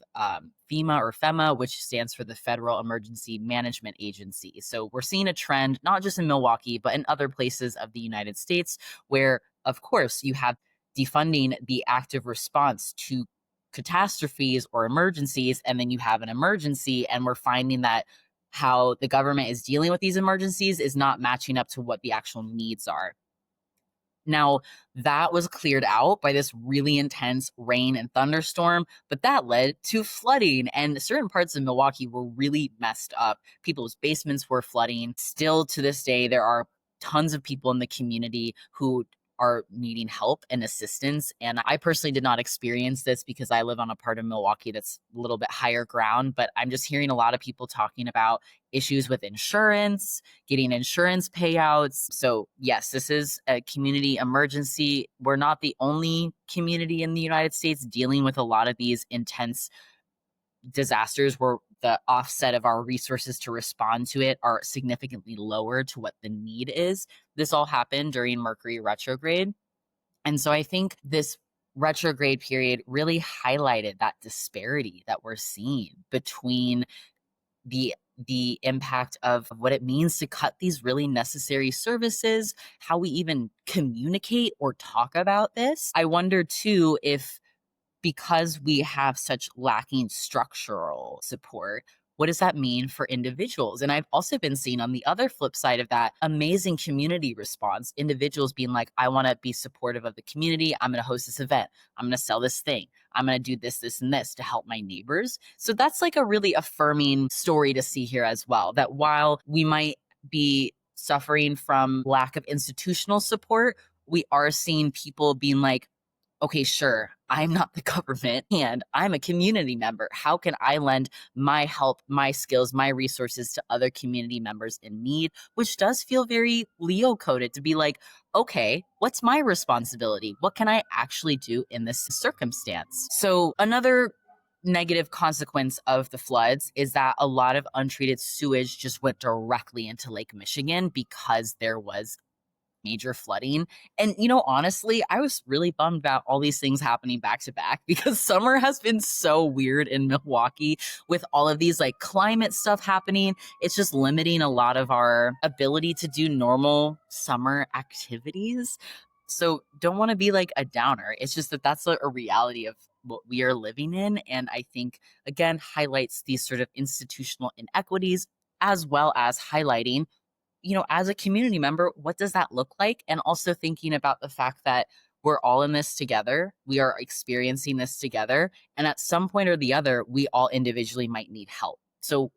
Speaker 2: FEMA, which stands for the Federal Emergency Management Agency. So we're seeing a trend, not just in Milwaukee, but in other places of the United States, where, of course, you have defunding the active response to catastrophes or emergencies, and then you have an emergency, and we're finding that how the government is dealing with these emergencies is not matching up to what the actual needs are. Now, that was cleared out by this really intense rain and thunderstorm, but that led to flooding, and certain parts of Milwaukee were really messed up. People's basements were flooding. Still to this day, there are tons of people in the community who are needing help and assistance. And I personally did not experience this because I live on a part of Milwaukee that's a little bit higher ground, but I'm just hearing a lot of people talking about issues with insurance, getting insurance payouts. So yes, this is a community emergency. We're not the only community in the United States dealing with a lot of these intense disasters where the offset of our resources to respond to it are significantly lower to what the need is. This all happened during Mercury retrograde. And so I think this retrograde period really highlighted that disparity that we're seeing between the impact of what it means to cut these really necessary services, how we even communicate or talk about this. I wonder too if, because we have such lacking structural support, what does that mean for individuals? And I've also been seeing on the other flip side of that amazing community response, individuals being like, I want to be supportive of the community. I'm going to host this event. I'm going to sell this thing. I'm going to do this, this, and this to help my neighbors. So that's like a really affirming story to see here as well, that while we might be suffering from lack of institutional support, we are seeing people being like, okay, sure, I'm not the government and I'm a community member. How can I lend my help, my skills, my resources to other community members in need? Which does feel very Leo coded to be like, okay, what's my responsibility? What can I actually do in this circumstance? So another negative consequence of the floods is that a lot of untreated sewage just went directly into Lake Michigan because there was major flooding. And, honestly, I was really bummed about all these things happening back to back because summer has been so weird in Milwaukee with all of these like climate stuff happening. It's just limiting a lot of our ability to do normal summer activities. So don't want to be like a downer. It's just that that's a reality of what we are living in. And I think, again, highlights these sort of institutional inequities as well as highlighting, as a community member, what does that look like? And also thinking about the fact that we're all in this together. We are experiencing this together. And at some point or the other, we all individually might need help. So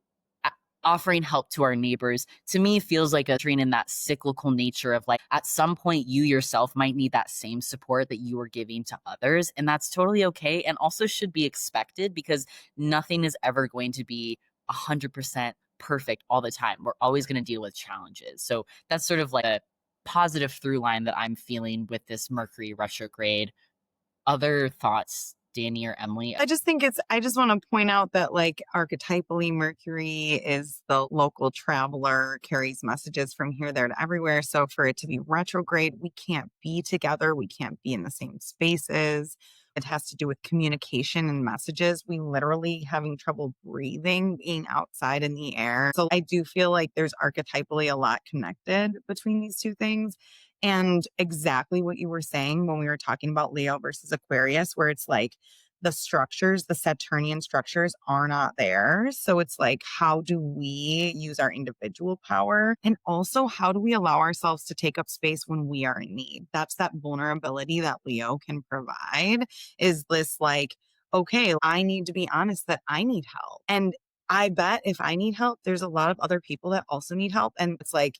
Speaker 2: offering help to our neighbors, to me feels like a train in that cyclical nature of like, at some point you yourself might need that same support that you are giving to others. And that's totally okay. And also should be expected, because nothing is ever going to be 100% perfect all the time. We're always going to deal with challenges. So that's sort of like a positive through line that I'm feeling with this Mercury retrograde. Other thoughts, Danny or Emily?
Speaker 4: I just want to point out that, like, archetypally, Mercury is the local traveler, carries messages from here, there, to everywhere. So for it to be retrograde, we can't be together. We can't be in the same spaces. It has to do with communication and messages. We literally having trouble breathing, being outside in the air. So I do feel like there's archetypally a lot connected between these two things. And exactly what you were saying when we were talking about Leo versus Aquarius, where it's like the structures, the Saturnian structures are not there. So it's like, how do we use our individual power? And also, how do we allow ourselves to take up space when we are in need? That's that vulnerability that Leo can provide, is this like, okay, I need to be honest that I need help. And I bet if I need help, there's a lot of other people that also need help. And it's like,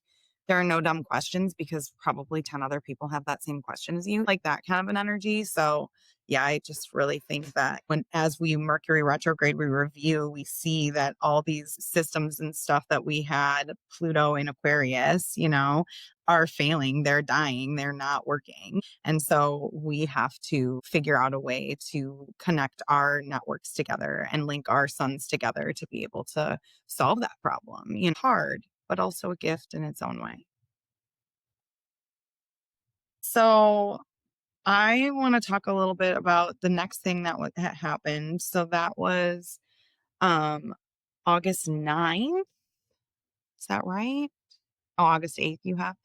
Speaker 4: there are no dumb questions because probably 10 other people have that same question as you, like that kind of an energy. So yeah, I just really think that as we Mercury retrograde, we review, we see that all these systems and stuff that we had, Pluto in Aquarius, are failing, they're dying, they're not working. And so we have to figure out a way to connect our networks together and link our suns together to be able to solve that problem. Hard, but also a gift in its own way. So I want to talk a little bit about the next thing that happened. So that was August 9th. Is that right? Oh, August 8th you have.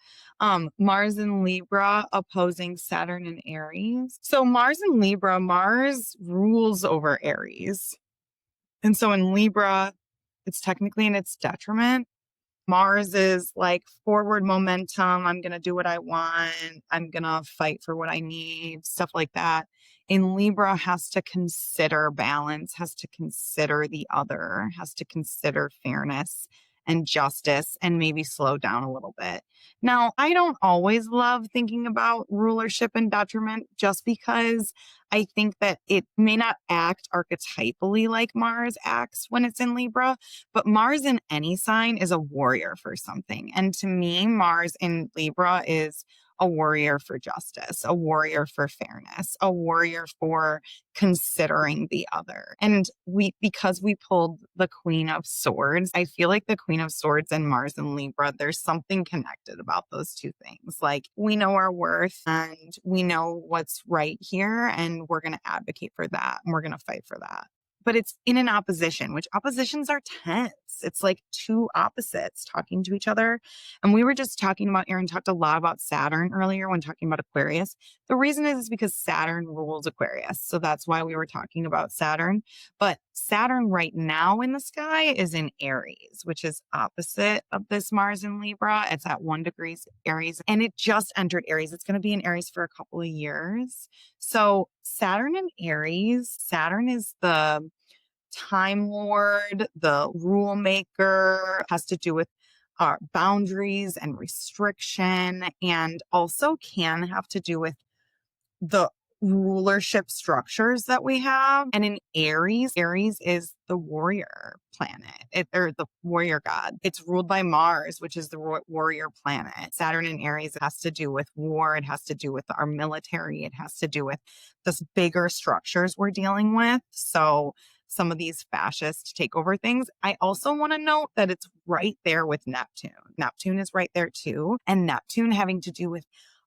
Speaker 4: Mars in Libra opposing Saturn in Aries. So Mars in Libra, Mars rules over Aries. And so in Libra, it's technically in its detriment. Mars is like forward momentum. I'm going to do what I want. I'm going to fight for what I need, stuff like that. In Libra, has to consider balance, has to consider the other, has to consider fairness and justice, and maybe slow down a little bit. Now, I don't always love thinking about rulership and detriment, just because I think that it may not act archetypally like Mars acts when it's in Libra, but Mars in any sign is a warrior for something. And to me, Mars in Libra is a warrior for justice, a warrior for fairness, a warrior for considering the other. And because we pulled the Queen of Swords, I feel like the Queen of Swords and Mars in Libra, there's something connected about those two things. Like, we know our worth and we know what's right here, and we're going to advocate for that, and we're going to fight for that. But it's in an opposition, which oppositions are tense. It's like two opposites talking to each other. And we were just talking about, Aryn talked a lot about Saturn earlier when talking about Aquarius. The reason is because Saturn rules Aquarius. So that's why we were talking about Saturn. But Saturn right now in the sky is in Aries, which is opposite of this Mars in Libra. It's at 1 degree Aries, and it just entered Aries. It's going to be in Aries for a couple of years. So Saturn in Aries, Saturn is the Time Lord, the rule maker, has to do with our boundaries and restriction, and also can have to do with the rulership structures that we have. And in Aries, Aries is the warrior planet, or the warrior god. It's ruled by Mars, which is the warrior planet. Saturn in Aries has to do with war. It has to do with our military. It has to do with this bigger structures we're dealing with. So some of these fascist takeover things. I also want to note that it's right there with Neptune. Neptune is right there too. And Neptune having to do with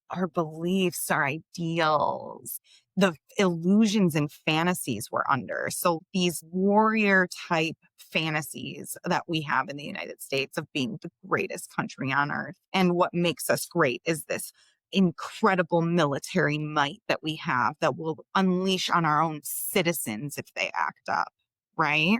Speaker 4: our beliefs, our ideals, the illusions and fantasies we're under. So these warrior type fantasies that we have in the United States of being the greatest country on earth. And what makes us great is this incredible military might that we have that will unleash on our own citizens if they act up, right?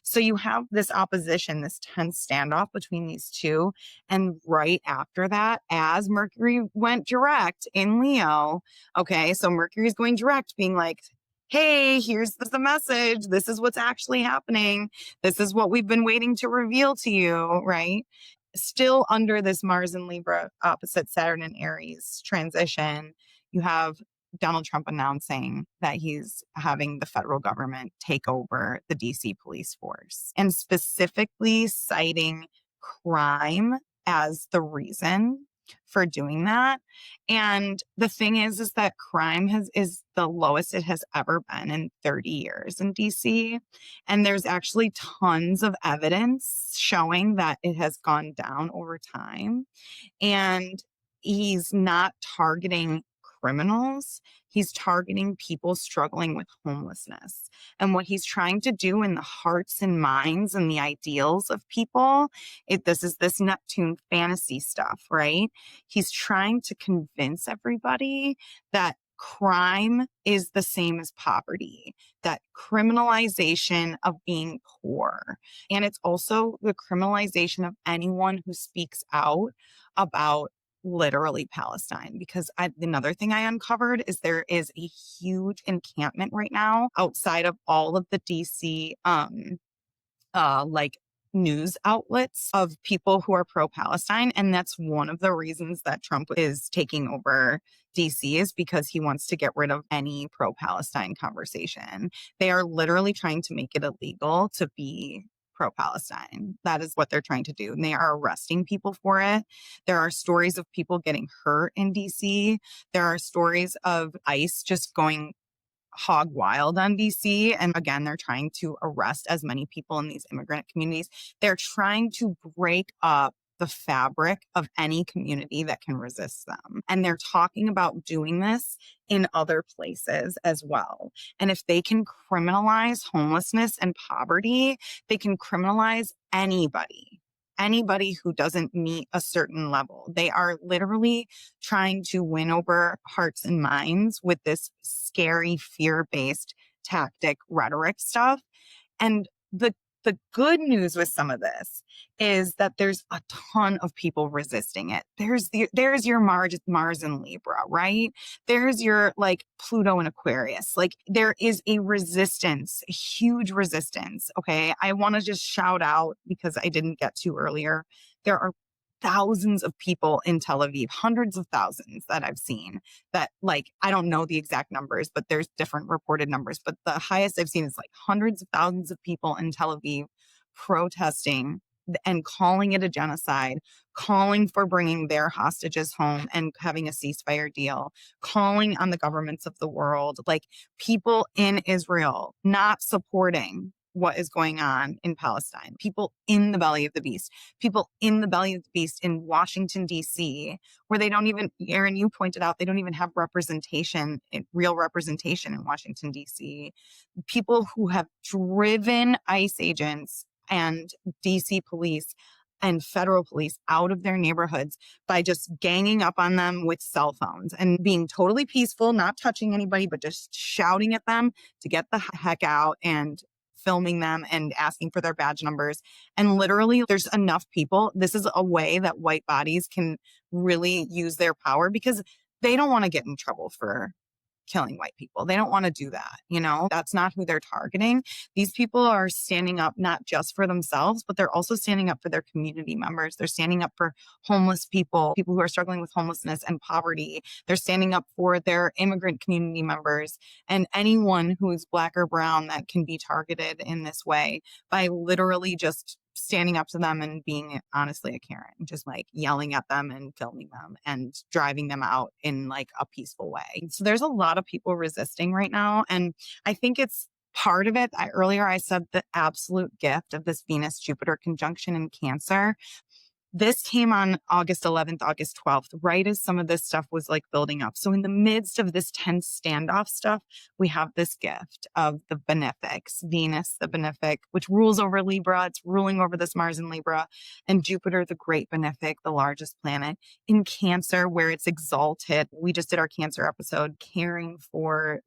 Speaker 4: So you have this opposition, this tense standoff between these two. And right after that, as Mercury went direct in Leo, okay, so Mercury's going direct, being like, hey, here's the message. This is what's actually happening. This is what we've been waiting to reveal to you, right? Still under this Mars and Libra opposite Saturn and Aries transition, you have Donald Trump announcing that he's having the federal government take over the DC police force and specifically citing crime as the reason for doing that. And the thing is that crime is the lowest it has ever been in 30 years in DC. And there's actually tons of evidence showing that it has gone down over time. And he's not targeting criminals. He's targeting people struggling with homelessness. And what he's trying to do in the hearts and minds and the ideals of people, this is this Neptune fantasy stuff, right? He's trying to convince everybody that crime is the same as poverty, that criminalization of being poor. And it's also the criminalization of anyone who speaks out about literally Palestine. Because another thing I uncovered is there is a huge encampment right now outside of all of the DC like news outlets of people who are pro-Palestine. And that's one of the reasons that Trump is taking over DC, is because he wants to get rid of any pro-Palestine conversation. They are literally trying to make it illegal to be pro-Palestine. That is what they're trying to do. And they are arresting people for it. There are stories of people getting hurt in DC. There are stories of ICE just going hog wild on DC. And again, they're trying to arrest as many people in these immigrant communities. They're trying to break up the fabric of any community that can resist them. And they're talking about doing this in other places as well. And if they can criminalize homelessness and poverty, they can criminalize anybody who doesn't meet a certain level. They are literally trying to win over hearts and minds with this scary, fear-based tactic rhetoric stuff. And the good news with some of this is that there's a ton of people resisting it. There's your Mars and Libra, right? There's your like Pluto and Aquarius. Like there is a resistance, a huge resistance. Okay. I want to just shout out, because I didn't get to earlier, there are thousands of people in Tel Aviv, hundreds of thousands that I've seen that, like, I don't know the exact numbers, but there's different reported numbers. But the highest I've seen is like hundreds of thousands of people in Tel Aviv protesting and calling it a genocide, calling for bringing their hostages home and having a ceasefire deal, calling on the governments of the world, like people in Israel not supporting what is going on in Palestine, people in the belly of the beast, people in the belly of the beast in Washington, D.C., where they don't even, Aryn, you pointed out, they don't even have representation, real representation in Washington, D.C. People who have driven ICE agents and DC police and federal police out of their neighborhoods by just ganging up on them with cell phones and being totally peaceful, not touching anybody, but just shouting at them to get the heck out and filming them and asking for their badge numbers. And literally there's enough people. This is a way that white bodies can really use their power, because they don't want to get in trouble for killing white people. They don't want to do that. You know, that's not who they're targeting. These people are standing up not just for themselves, but they're also standing up for their community members. They're standing up for homeless people, people who are struggling with homelessness and poverty. They're standing up for their immigrant community members and anyone who is Black or brown that can be targeted in this way by literally just standing up to them and being honestly a Karen, just like yelling at them and filming them and driving them out in like a peaceful way. So there's a lot of people resisting right now. And I think it's part of it. Earlier I said the absolute gift of this Venus-Jupiter conjunction in Cancer. This came on August 11th, August 12th, right as some of this stuff was like building up. So in the midst of this tense standoff stuff, we have this gift of the benefics, Venus, the benefic, which rules over Libra. It's ruling over this Mars in Libra, and Jupiter, the great benefic, the largest planet in Cancer, where it's exalted. We just did our Cancer episode, caring for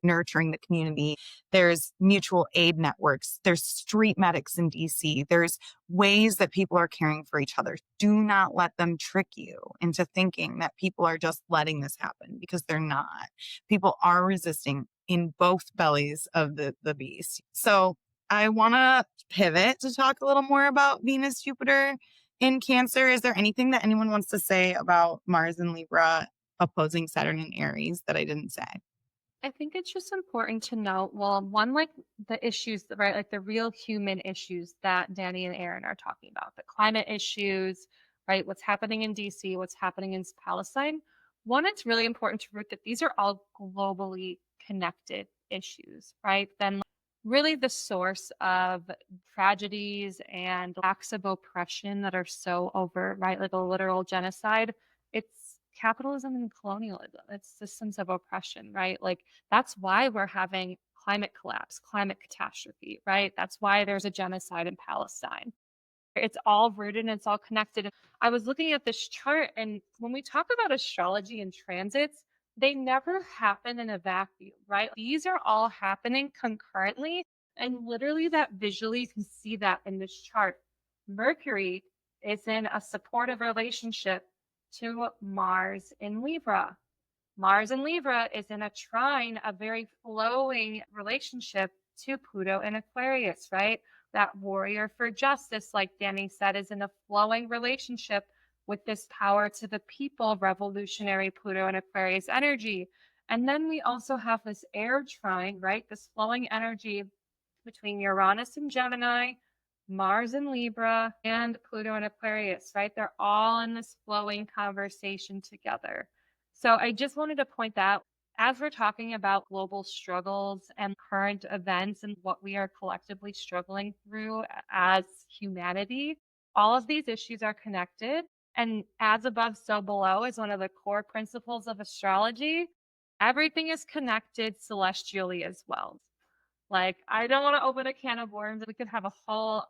Speaker 4: nurturing the community. There's mutual aid networks. There's street medics in DC. There's ways that people are caring for each other. others. Do not let them trick you into thinking that people are just letting this happen, because they're not. People are resisting in both bellies of the beast. So I want to pivot to talk a little more about Venus, Jupiter in Cancer. Is there anything that anyone wants to say about Mars and Libra opposing Saturn and Aries that I didn't say?
Speaker 1: I think it's just important to note, well, one, like the issues, right? Like the real human issues that Dani and Aryn are talking about, the climate issues, right? What's happening in DC, what's happening in Palestine. One, it's really important to root that these are all globally connected issues, right? Then really the source of tragedies and acts of oppression that are so overt, right? Like a literal genocide. It's capitalism and colonialism. It's systems of oppression, right? Like that's why we're having climate collapse, climate catastrophe, right? That's why there's a genocide in Palestine. It's all rooted and it's all connected. I was looking at this chart, and when we talk about astrology and transits, they never happen in a vacuum, right? These are all happening concurrently. And literally, that visually, you can see that in this chart. Mercury is in a supportive relationship to Mars in Libra. Mars in Libra is in a trine, a very flowing relationship to Pluto in Aquarius, right? That warrior for justice, like Dani said, is in a flowing relationship with this power to the people, revolutionary Pluto and Aquarius energy. And then we also have this air trine, right? This flowing energy between Uranus and Gemini, Mars and Libra, and Pluto and Aquarius, right? They're all in this flowing conversation together. So I just wanted to point that as we're talking about global struggles and current events and what we are collectively struggling through as humanity, all of these issues are connected. And as above, so below is one of the core principles of astrology. Everything is connected celestially as well. Like, I don't want to open a can of worms. We could have a whole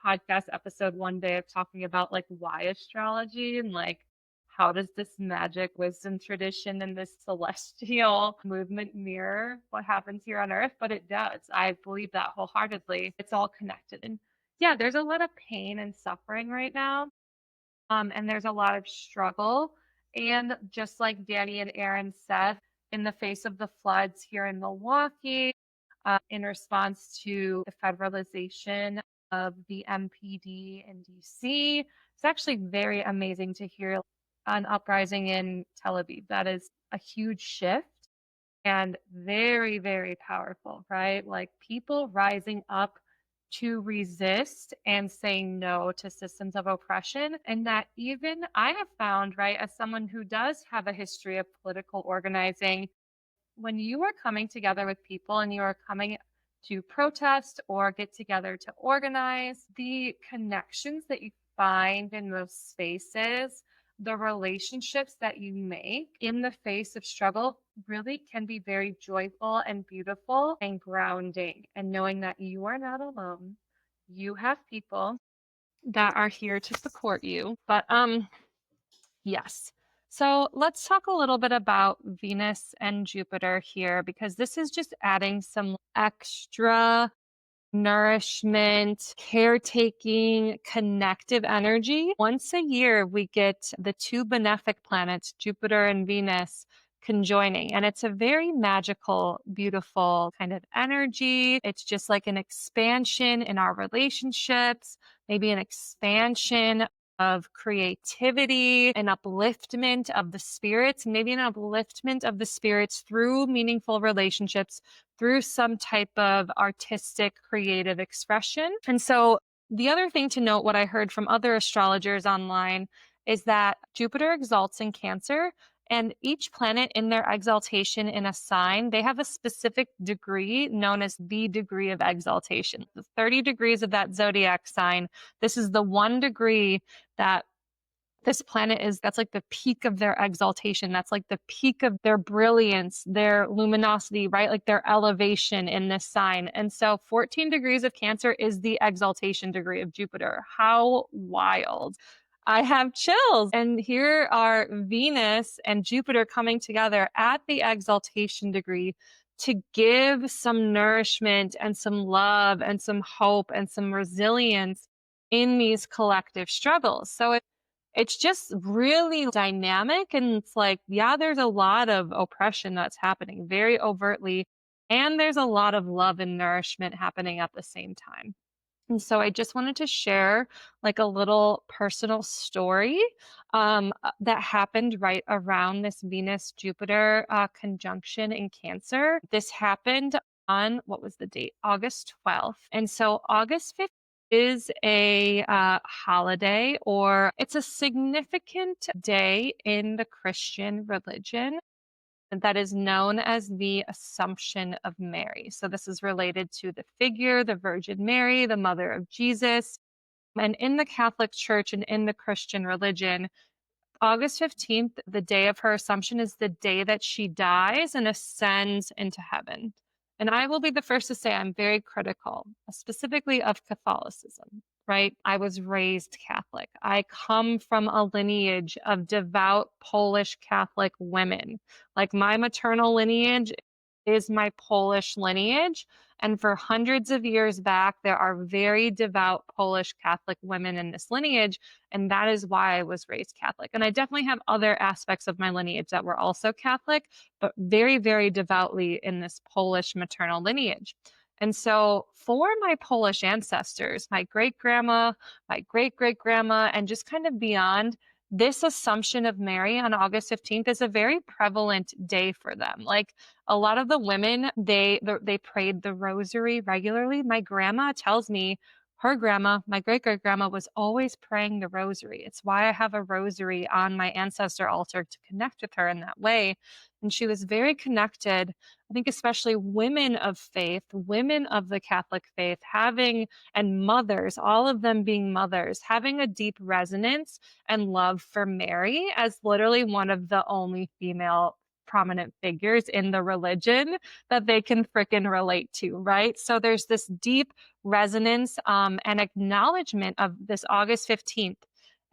Speaker 1: podcast episode one day of talking about like why astrology and like how does this magic wisdom tradition and this celestial movement mirror what happens here on earth, but it does. I believe that wholeheartedly. It's all connected. And yeah, there's a lot of pain and suffering right now. And there's a lot of struggle. And just like Dani and Aryn said, in the face of the floods here in Milwaukee, in response to the federalization of the MPD in DC. It's actually very amazing to hear an uprising in Tel Aviv. That is a huge shift and very, very powerful, right? Like people rising up to resist and say no to systems of oppression. And that even I have found, right, as someone who does have a history of political organizing, when you are coming together with people and you are coming to protest or get together to organize, the connections that you find in those spaces, the relationships that you make in the face of struggle really can be very joyful and beautiful and grounding. And knowing that you are not alone, you have people that are here to support you. But yes. So let's talk a little bit about Venus and Jupiter here, because this is just adding some extra nourishment, caretaking, connective energy. Once a year, we get the two benefic planets, Jupiter and Venus, conjoining. And it's a very magical, beautiful kind of energy. It's just like an expansion in our relationships, maybe an expansion of creativity, an upliftment of the spirits, maybe an upliftment of the spirits through meaningful relationships, through some type of artistic, creative expression. And so the other thing to note, what I heard from other astrologers online, is that Jupiter exalts in Cancer, and each planet in their exaltation in a sign, they have a specific degree known as the degree of exaltation. The 30 degrees of that zodiac sign, this is the one degree that this planet is, that's like the peak of their exaltation. That's like the peak of their brilliance, their luminosity, right? Like their elevation in this sign. And so 14 degrees of Cancer is the exaltation degree of Jupiter. How wild. I have chills. And here are Venus and Jupiter coming together at the exaltation degree to give some nourishment and some love and some hope and some resilience in these collective struggles. So it's just really dynamic. And it's like, yeah, there's a lot of oppression that's happening very overtly. And there's a lot of love and nourishment happening at the same time. And so I just wanted to share like a little personal story that happened right around this Venus Jupiter conjunction in Cancer. This happened on, what was the date? August 12th. And so August 5th is a holiday, or it's a significant day in the Christian religion that is known as the Assumption of Mary. So this is related to the figure, the Virgin Mary, the mother of Jesus. And in the Catholic Church and in the Christian religion, August 15th, the day of her Assumption, is the day that she dies and ascends into heaven. And I will be the first to say I'm very critical, specifically of Catholicism, right? I was raised Catholic. I come from a lineage of devout Polish Catholic women. Like my maternal lineage is my Polish lineage. And for hundreds of years back, there are very devout Polish Catholic women in this lineage. And that is why I was raised Catholic. And I definitely have other aspects of my lineage that were also Catholic, but very, very devoutly in this Polish maternal lineage. And so for my Polish ancestors, my great grandma, my great great grandma, and just kind of beyond, this Assumption of Mary on August 15th is a very prevalent day for them. Like a lot of the women, they prayed the rosary regularly. My grandma tells me her grandma, my great great grandma, was always praying the rosary. It's why I have a rosary on my ancestor altar to connect with her in that way. And she was very connected. I think especially women of faith, women of the Catholic faith, having, and mothers, all of them being mothers, having a deep resonance and love for Mary as literally one of the only female prominent figures in the religion that they can frickin' relate to, right? So there's this deep resonance and acknowledgement of this August 15th.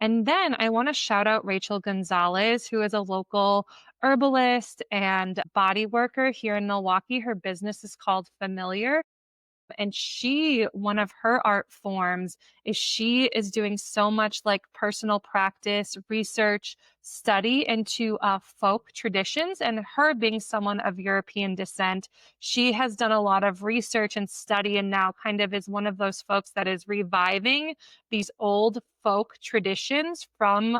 Speaker 1: And then I want to shout out Rachel Gonzalez, who is a local herbalist and body worker here in Milwaukee. Her business is called Familiar. And one of her art forms is she is doing so much like personal practice, research, study into folk traditions. And her being someone of European descent, she has done a lot of research and study and now kind of is one of those folks that is reviving these old folk traditions from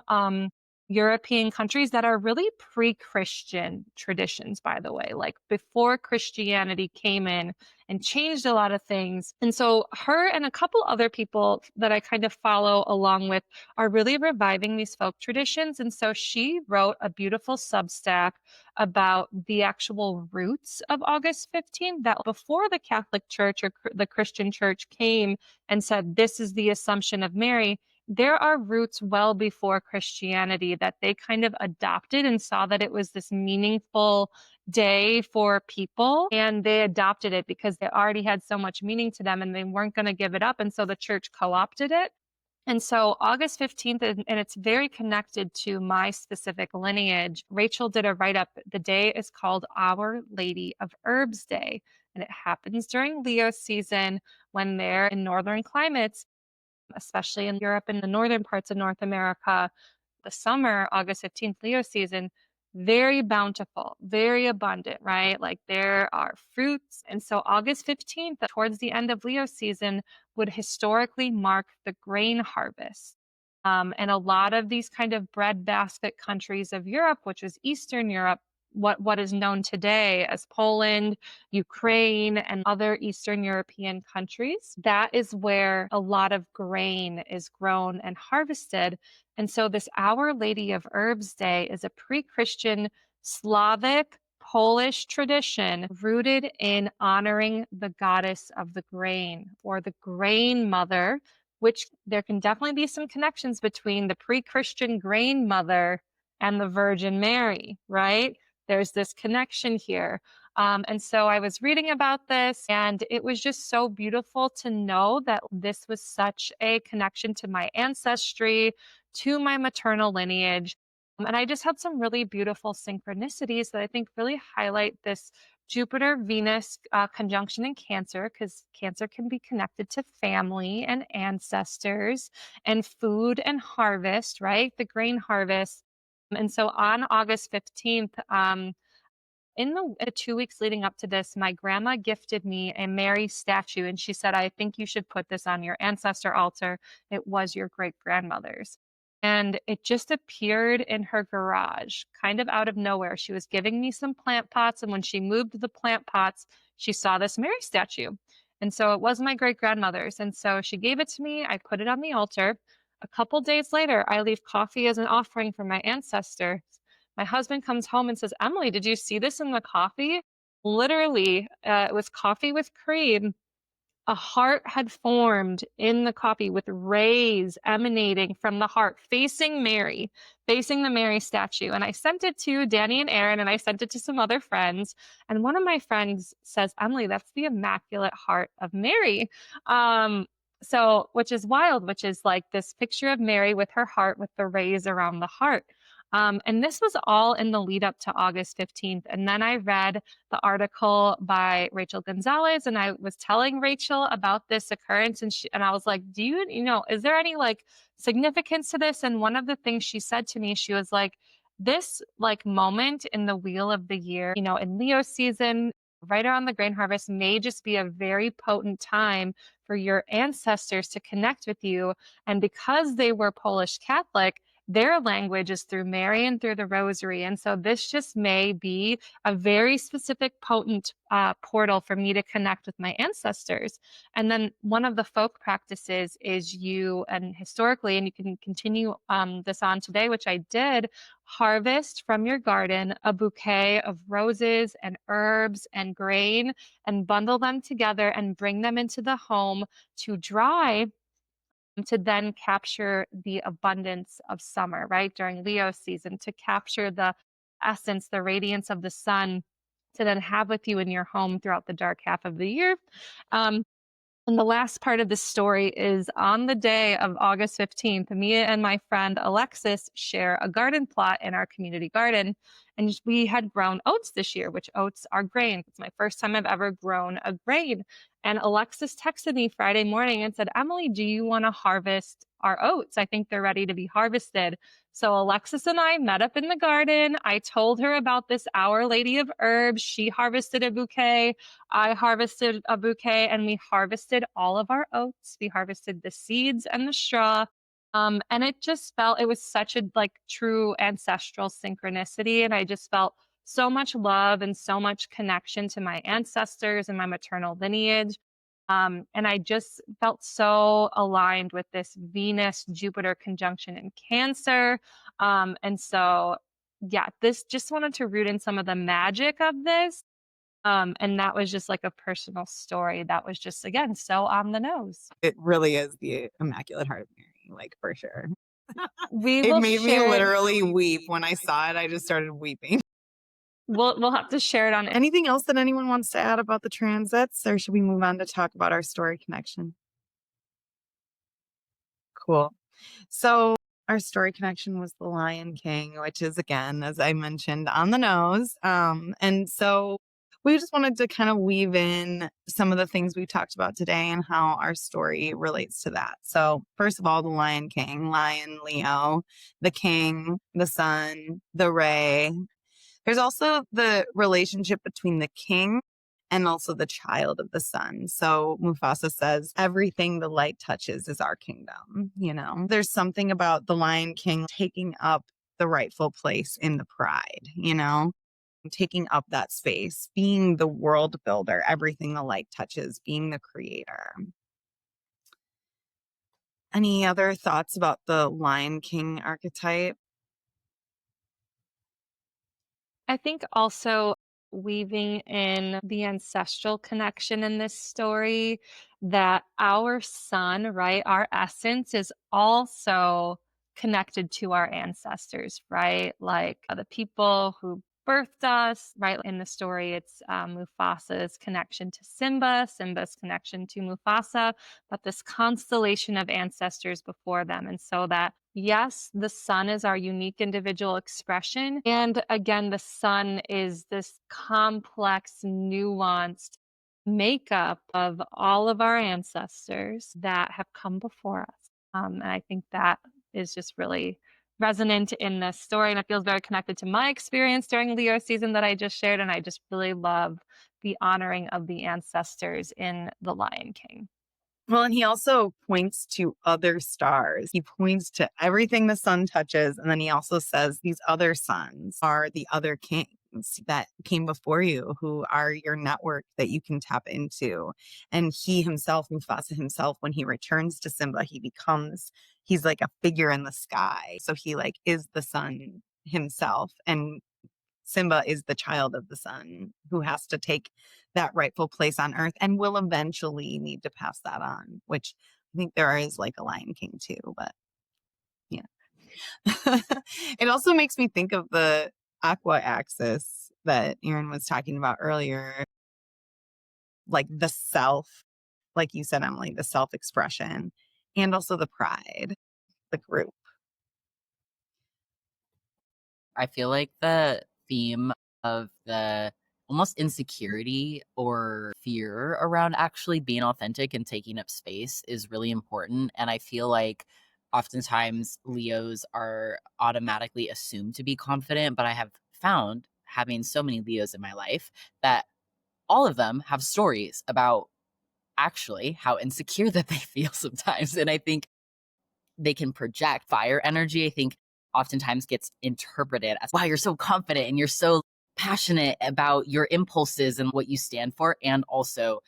Speaker 1: European countries that are really pre-Christian traditions, by the way, like before Christianity came in and changed a lot of things. And so her and a couple other people that I kind of follow along with are really reviving these folk traditions. And so she wrote a beautiful Substack about the actual roots of August 15th, that before the Catholic Church or the Christian Church came and said, this is the Assumption of Mary, there are roots well before Christianity that they kind of adopted and saw that it was this meaningful day for people, and they adopted it because it already had so much meaning to them and they weren't going to give it up. And so the church co-opted it. And so August 15th, and it's very connected to my specific lineage. Rachel did a write-up. The day is called Our Lady of Herbs Day, and it happens during Leo season when they're in northern climates, especially in Europe and the northern parts of North America. The summer, August 15th, Leo season, very bountiful, very abundant, right? Like there are fruits. And so August 15th, towards the end of Leo season, would historically mark the grain harvest. And a lot of these kind of breadbasket countries of Europe, which is Eastern Europe, what is known today as Poland, Ukraine, and other Eastern European countries, that is where a lot of grain is grown and harvested. And so this Our Lady of Herbs Day is a pre-Christian Slavic Polish tradition rooted in honoring the goddess of the grain, or the grain mother, which there can definitely be some connections between the pre-Christian grain mother and the Virgin Mary, right? There's this connection here. And so I was reading about this, and it was just so beautiful to know that this was such a connection to my ancestry, to my maternal lineage. And I just had some really beautiful synchronicities that I think really highlight this Jupiter Venus conjunction in Cancer, because Cancer can be connected to family and ancestors and food and harvest, right? The grain harvest. And so on August 15th, in the 2 weeks leading up to this, my grandma gifted me a Mary statue, and she said, I think you should put this on your ancestor altar. It was your great grandmother's. And it just appeared in her garage, kind of out of nowhere. She was giving me some plant pots, and when she moved the plant pots, she saw this Mary statue. And so it was my great grandmother's. And so she gave it to me. I put it on the altar. A couple days later, I leave coffee as an offering for my ancestors. My husband comes home and says, Emily, did you see this in the coffee? Literally, it was coffee with cream. A heart had formed in the coffee with rays emanating from the heart, facing Mary, facing the Mary statue. And I sent it to Dani and Aryn, and I sent it to some other friends. And one of my friends says, Emily, that's the Immaculate Heart of Mary. So, which is wild, which is like this picture of Mary with her heart with the rays around the heart. And this was all in the lead up to August 15th. And then I read the article by Rachel Gonzalez, and I was telling Rachel about this occurrence, and I was like, do you know, is there any like significance to this? And one of the things she said to me, she was like, this like moment in the wheel of the year, you know, in Leo season, right around the grain harvest, may just be a very potent time for your ancestors to connect with you. And because they were Polish Catholic, their language is through Mary and through the rosary. And so this just may be a very specific, potent portal for me to connect with my ancestors. And then one of the folk practices is and historically, and you can continue this on today, which I did, harvest from your garden a bouquet of roses and herbs and grain and bundle them together and bring them into the home to dry, to then capture the abundance of summer, right? During Leo season, to capture the essence, the radiance of the sun, to then have with you in your home throughout the dark half of the year. And the last part of this story is on the day of August 15th, me and my friend Alexis share a garden plot in our community garden. And we had grown oats this year, which oats are grain. It's my first time I've ever grown a grain. And Alexis texted me Friday morning and said, Emily, do you want to harvest our oats? I think they're ready to be harvested. So Alexis and I met up in the garden. I told her about this Our Lady of Herbs. She harvested a bouquet. I harvested a bouquet, and we harvested all of our oats. We harvested the seeds and the straw. And it just felt, it was such a like true ancestral synchronicity. And I just felt so much love and so much connection to my ancestors and my maternal lineage. And I just felt so aligned with this Venus-Jupiter conjunction in Cancer. And so, yeah, this just wanted to root in some of the magic of this. And that was just like a personal story that was just, again, so on the nose.
Speaker 4: It really is the Immaculate Heart of Mary, like for sure.
Speaker 1: We
Speaker 4: It
Speaker 1: will
Speaker 4: made me
Speaker 1: share
Speaker 4: literally weep when I saw it. I just started weeping.
Speaker 1: We'll have to share it on
Speaker 4: Anything else that anyone wants to add about the transits, or should we move on to talk about our story connection? Cool. So our story connection was the Lion King, which is, again, as I mentioned, on the nose. And so we just wanted to kind of weave in some of the things we talked about today and how our story relates to that. So first of all, the Lion King, Lion, Leo, the King, the Sun, the Ray. There's also the relationship between the king and also the child of the sun. So Mufasa says, everything the light touches is our kingdom. You know, there's something about the Lion King taking up the rightful place in the pride, you know, taking up that space, being the world builder, everything the light touches, being the creator. Any other thoughts about the Lion King archetype?
Speaker 1: I think also weaving in the ancestral connection in this story, that our sun, right, our essence is also connected to our ancestors, right? Like the people who birthed us, right? In the story, it's Mufasa's connection to Simba, Simba's connection to Mufasa, but this constellation of ancestors before them. And so that yes, the sun is our unique individual expression. And again, the sun is this complex, nuanced makeup of all of our ancestors that have come before us. And I think that is just really resonant in this story. And it feels very connected to my experience during Leo season that I just shared. And I just really love the honoring of the ancestors in The Lion King.
Speaker 4: Well, and he also points to other stars. He points to everything the sun touches. And then he also says these other suns are the other kings that came before you, who are your network that you can tap into. And he himself, Mufasa himself, when he returns to Simba, he's like a figure in the sky. So he like is the sun himself. And Simba is the child of the sun who has to take that rightful place on earth and will eventually need to pass that on, which I think there is like a Lion King too, but yeah. It also makes me think of the Aqua axis that Aryn was talking about earlier, like the self, like you said, Emily, the self expression, and also the pride, the group.
Speaker 2: I feel like the theme of the almost insecurity or fear around actually being authentic and taking up space is really important. And I feel like oftentimes Leos are automatically assumed to be confident, but I have found, having so many Leos in my life, that all of them have stories about actually how insecure that they feel sometimes. And I think they can project fire energy. I think oftentimes gets interpreted as, wow, you're so confident and you're so passionate about your impulses and what you stand for. And also,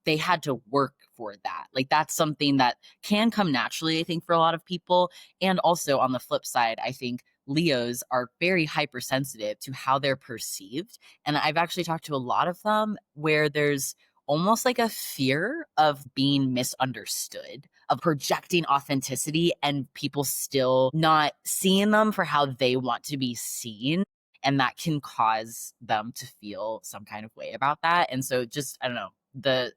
Speaker 2: they had to work for that. Like, that's something that can come naturally, I think, for a lot of people. And also, on the flip side, I think Leos are very hypersensitive to how they're perceived. And I've actually talked to a lot of them where there's almost like a fear of being misunderstood, of projecting authenticity and people still not seeing them for how they want to be seen. And that can cause them to feel some kind of way about that. And so just, I don't know,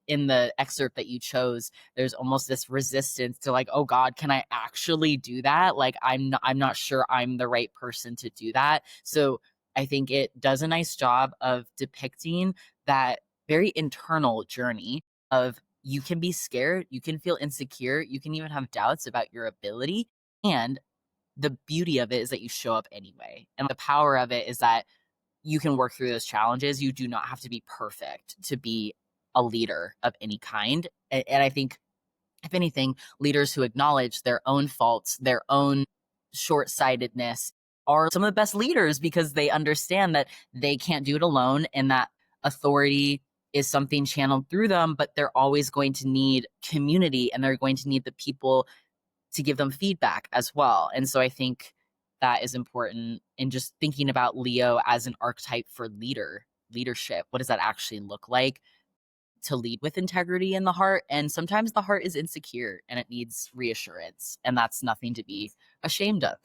Speaker 2: in the excerpt that you chose, there's almost this resistance to like, oh God, can I actually do that? Like, I'm not sure I'm the right person to do that. So I think it does a nice job of depicting that very internal journey of, you can be scared, you can feel insecure, you can even have doubts about your ability. And the beauty of it is that you show up anyway. And the power of it is that you can work through those challenges. You do not have to be perfect to be a leader of any kind. And I think, if anything, leaders who acknowledge their own faults, their own short-sightedness, are some of the best leaders, because they understand that they can't do it alone and that authority is something channeled through them, but they're always going to need community and they're going to need the people to give them feedback as well. And so I think that is important in just thinking about Leo as an archetype for leadership. What does that actually look like to lead with integrity in the heart? And sometimes the heart is insecure and it needs reassurance, and that's nothing to be ashamed of.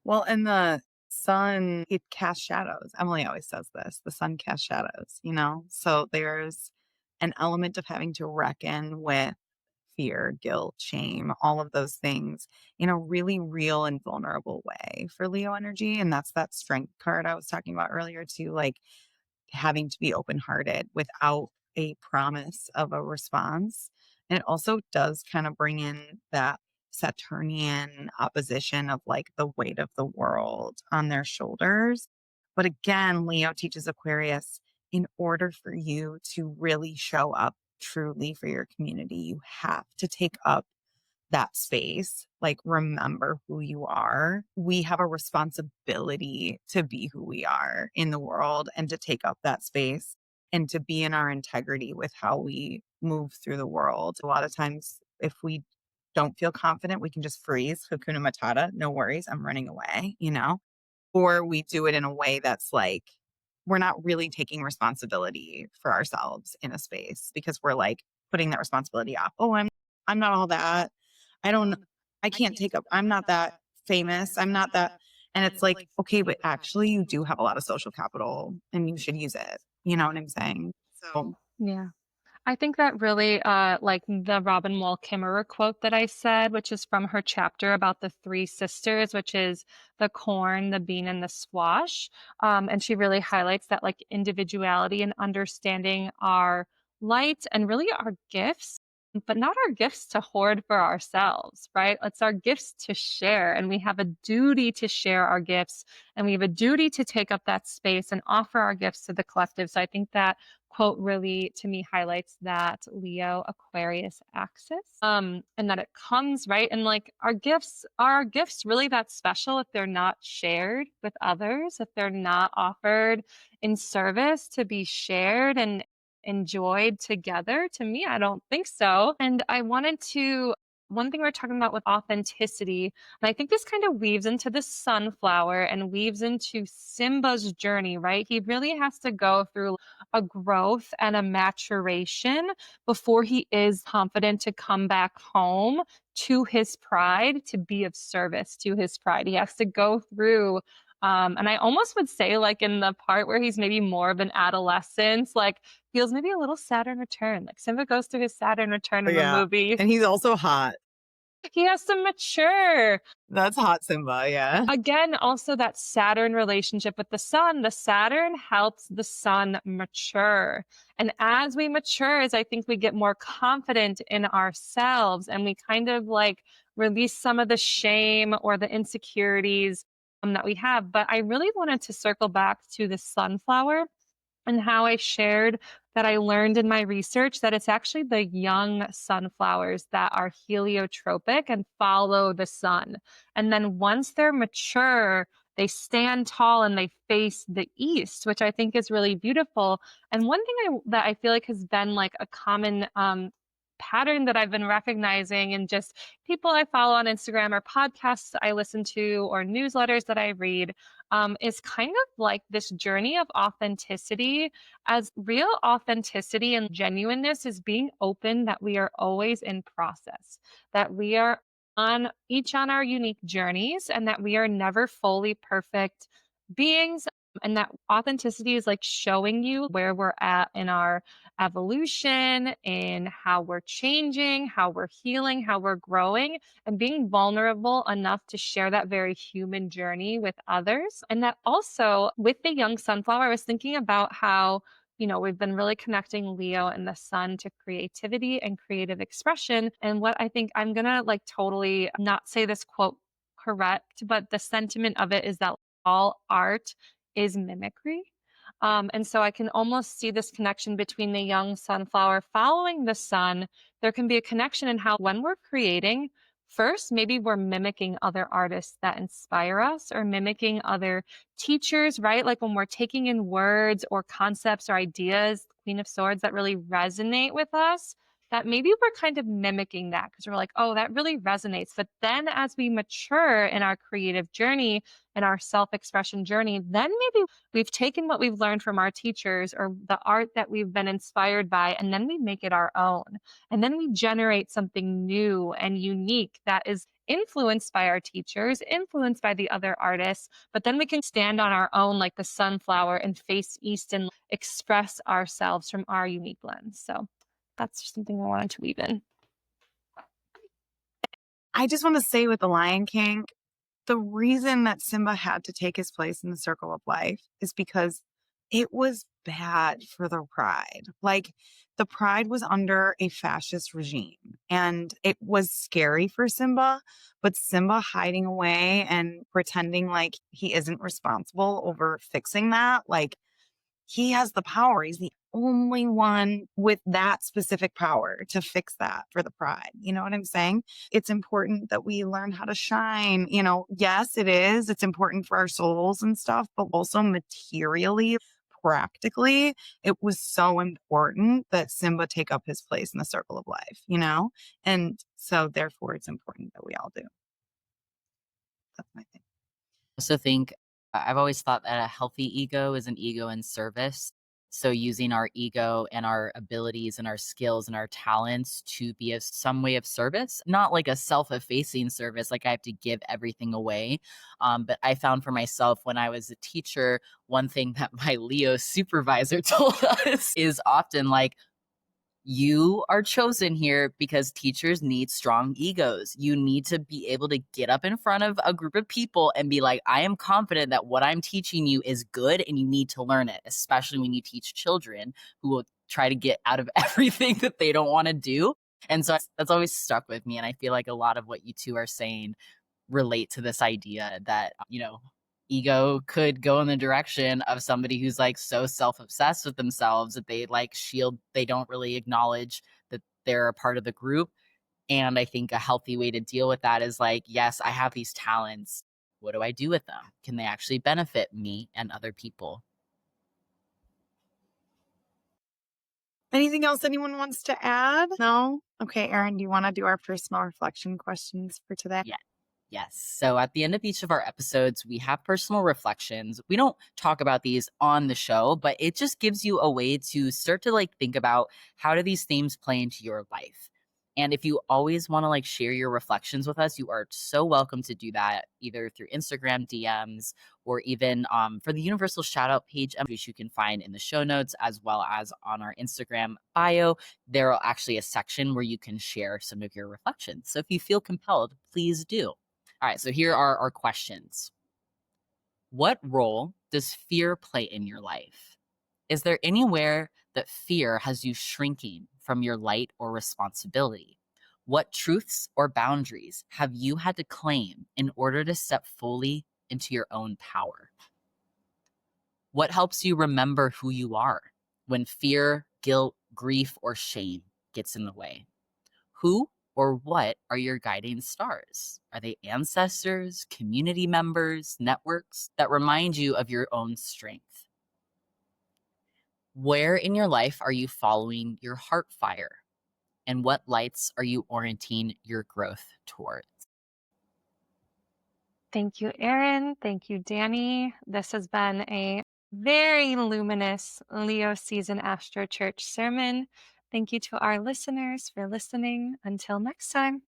Speaker 4: Well, and the sun, it casts shadows. Emily always says this, the sun casts shadows, you know? So there's an element of having to reckon with fear, guilt, shame, all of those things in a really real and vulnerable way for Leo energy. And that's that strength card I was talking about earlier too, like having to be open-hearted without a promise of a response. And it also does kind of bring in that Saturnian opposition of like the weight of the world on their shoulders. But again, Leo teaches Aquarius, in order for you to really show up truly for your community, you have to take up that space. Like, remember who you are. We have a responsibility to be who we are in the world and to take up that space and to be in our integrity with how we move through the world. A lot of times, if we don't feel confident, we can just freeze, Hakuna Matata, no worries, I'm running away, you know? Or we do it in a way that's like, we're not really taking responsibility for ourselves in a space because we're like putting that responsibility off. Oh, I'm not all that. I don't, I can't take up, I'm not that famous. I'm not that. And it's like, okay, but actually you do have a lot of social capital and you should use it. You know what I'm saying? So
Speaker 1: Yeah. I think that really, like the Robin Wall Kimmerer quote that I said, which is from her chapter about the three sisters, which is the corn, the bean, and the squash. And she really highlights that like individuality and understanding our light and really our gifts, but not our gifts to hoard for ourselves, right? It's our gifts to share. And we have a duty to share our gifts, and we have a duty to take up that space and offer our gifts to the collective. So I think that quote really to me highlights that Leo Aquarius axis. And that it comes right, and like our gifts really that special if they're not shared with others, if they're not offered in service to be shared and enjoyed together? To me, I don't think so. And I wanted to one thing we're talking about with authenticity, and I think this kind of weaves into the sunflower and weaves into Simba's journey, right? He really has to go through a growth and a maturation before he is confident to come back home to his pride, to be of service to his pride. He has to go through and I almost would say, like, in the part where he's maybe more of an adolescence, like, feels maybe a little Saturn return. Like, Simba goes through his Saturn return in the
Speaker 4: Yeah.
Speaker 1: movie.
Speaker 4: And he's also hot.
Speaker 1: He has to mature.
Speaker 4: That's hot Simba, yeah.
Speaker 1: Again, also that Saturn relationship with the sun. The Saturn helps the sun mature. And as we mature, as I think we get more confident in ourselves and we kind of like release some of the shame or the insecurities that we have. But I really wanted to circle back to the sunflower and how I shared that I learned in my research that it's actually the young sunflowers that are heliotropic and follow the sun. And then once they're mature, they stand tall and they face the east, which I think is really beautiful. And one thing that I feel like has been like a common pattern that I've been recognizing in just people I follow on Instagram or podcasts I listen to or newsletters that I read is kind of like this journey of authenticity, as real authenticity and genuineness is being open that we are always in process, that we are on our unique journeys, and that we are never fully perfect beings. And that authenticity is like showing you where we're at in our evolution, in how we're changing, how we're healing, how we're growing, and being vulnerable enough to share that very human journey with others. And that also with the young sunflower, I was thinking about how, we've been really connecting Leo and the sun to creativity and creative expression. And what I think I'm going to like totally not say this quote correct, but the sentiment of it is that all art is mimicry. And so I can almost see this connection between the young sunflower following the sun. There can be a connection in how, when we're creating, first, maybe we're mimicking other artists that inspire us or mimicking other teachers, right? Like when we're taking in words or concepts or ideas, Queen of Swords, that really resonate with us, that maybe we're kind of mimicking that because we're like, oh, that really resonates. But then as we mature in our creative journey and our self-expression journey, then maybe we've taken what we've learned from our teachers or the art that we've been inspired by, and then we make it our own. And then we generate something new and unique that is influenced by our teachers, influenced by the other artists, but then we can stand on our own like the sunflower and face east and express ourselves from our unique lens. So that's just something I wanted to weave in.
Speaker 4: I just want to say with the Lion King, the reason that Simba had to take his place in the circle of life is because it was bad for the pride. Like the pride was under a fascist regime and it was scary for Simba, but Simba hiding away and pretending like he isn't responsible over fixing that, like he has the power. He's the only one with that specific power to fix that for the pride. You know what I'm saying? It's important that we learn how to shine. Yes, it is. It's important for our souls and stuff, but also materially, practically, it was so important that Simba take up his place in the circle of life. And so therefore it's important that we all do. That's my thing.
Speaker 2: I also think I've always thought that a healthy ego is an ego in service. So using our ego and our abilities and our skills and our talents to be of some way of service, not like a self-effacing service, like I have to give everything away. But I found for myself when I was a teacher, one thing that my Leo supervisor told us is often like, You are chosen here because teachers need strong egos. You need to be able to get up in front of a group of people and be like, I am confident that what I'm teaching you is good and you need to learn it, especially when you teach children who will try to get out of everything that they don't want to do. And so that's always stuck with me. And I feel like a lot of what you two are saying relate to this idea that, ego could go in the direction of somebody who's like so self-obsessed with themselves that they like shield, they don't really acknowledge that they're a part of the group. And I think a healthy way to deal with that is like, yes, I have these talents. What do I do with them? Can they actually benefit me and other people?
Speaker 4: Anything else anyone wants to add? No? Okay, Aryn, do you want to do our personal reflection questions for today?
Speaker 2: Yeah. Yes. So at the end of each of our episodes, we have personal reflections. We don't talk about these on the show, but it just gives you a way to start to like think about how do these themes play into your life. And if you always want to like share your reflections with us, you are so welcome to do that either through Instagram DMs or even for the universal shout out page, which you can find in the show notes as well as on our Instagram bio. There are actually a section where you can share some of your reflections. So if you feel compelled, please do. All right, so here are our questions. What role does fear play in your life? Is there anywhere that fear has you shrinking from your light or responsibility? What truths or boundaries have you had to claim in order to step fully into your own power? What helps you remember who you are when fear, guilt, grief, or shame gets in the way? Who or what are your guiding stars? Are they ancestors, community members, networks that remind you of your own strength? Where in your life are you following your heart fire? And what lights are you orienting your growth towards?
Speaker 1: Thank you, Aryn. Thank you, Dani. This has been a very luminous Leo season Astro Church sermon. Thank you to our listeners for listening. Until next time.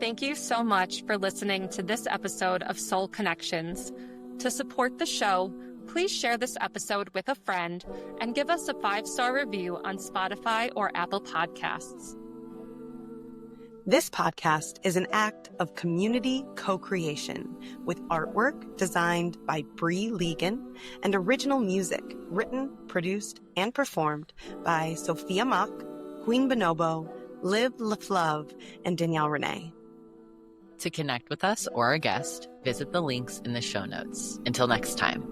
Speaker 1: Thank you so much for listening to this episode of Soul Connections. To support the show, please share this episode with a friend and give us a 5-star review on Spotify or Apple Podcasts.
Speaker 3: This podcast is an act of community co-creation with artwork designed by Bree Legan and original music written, produced, and performed by Sophia Mock, Queen Bonobo, Liv LaFlove, and Danielle Renee.
Speaker 2: To connect with us or a guest, visit the links in the show notes. Until next time.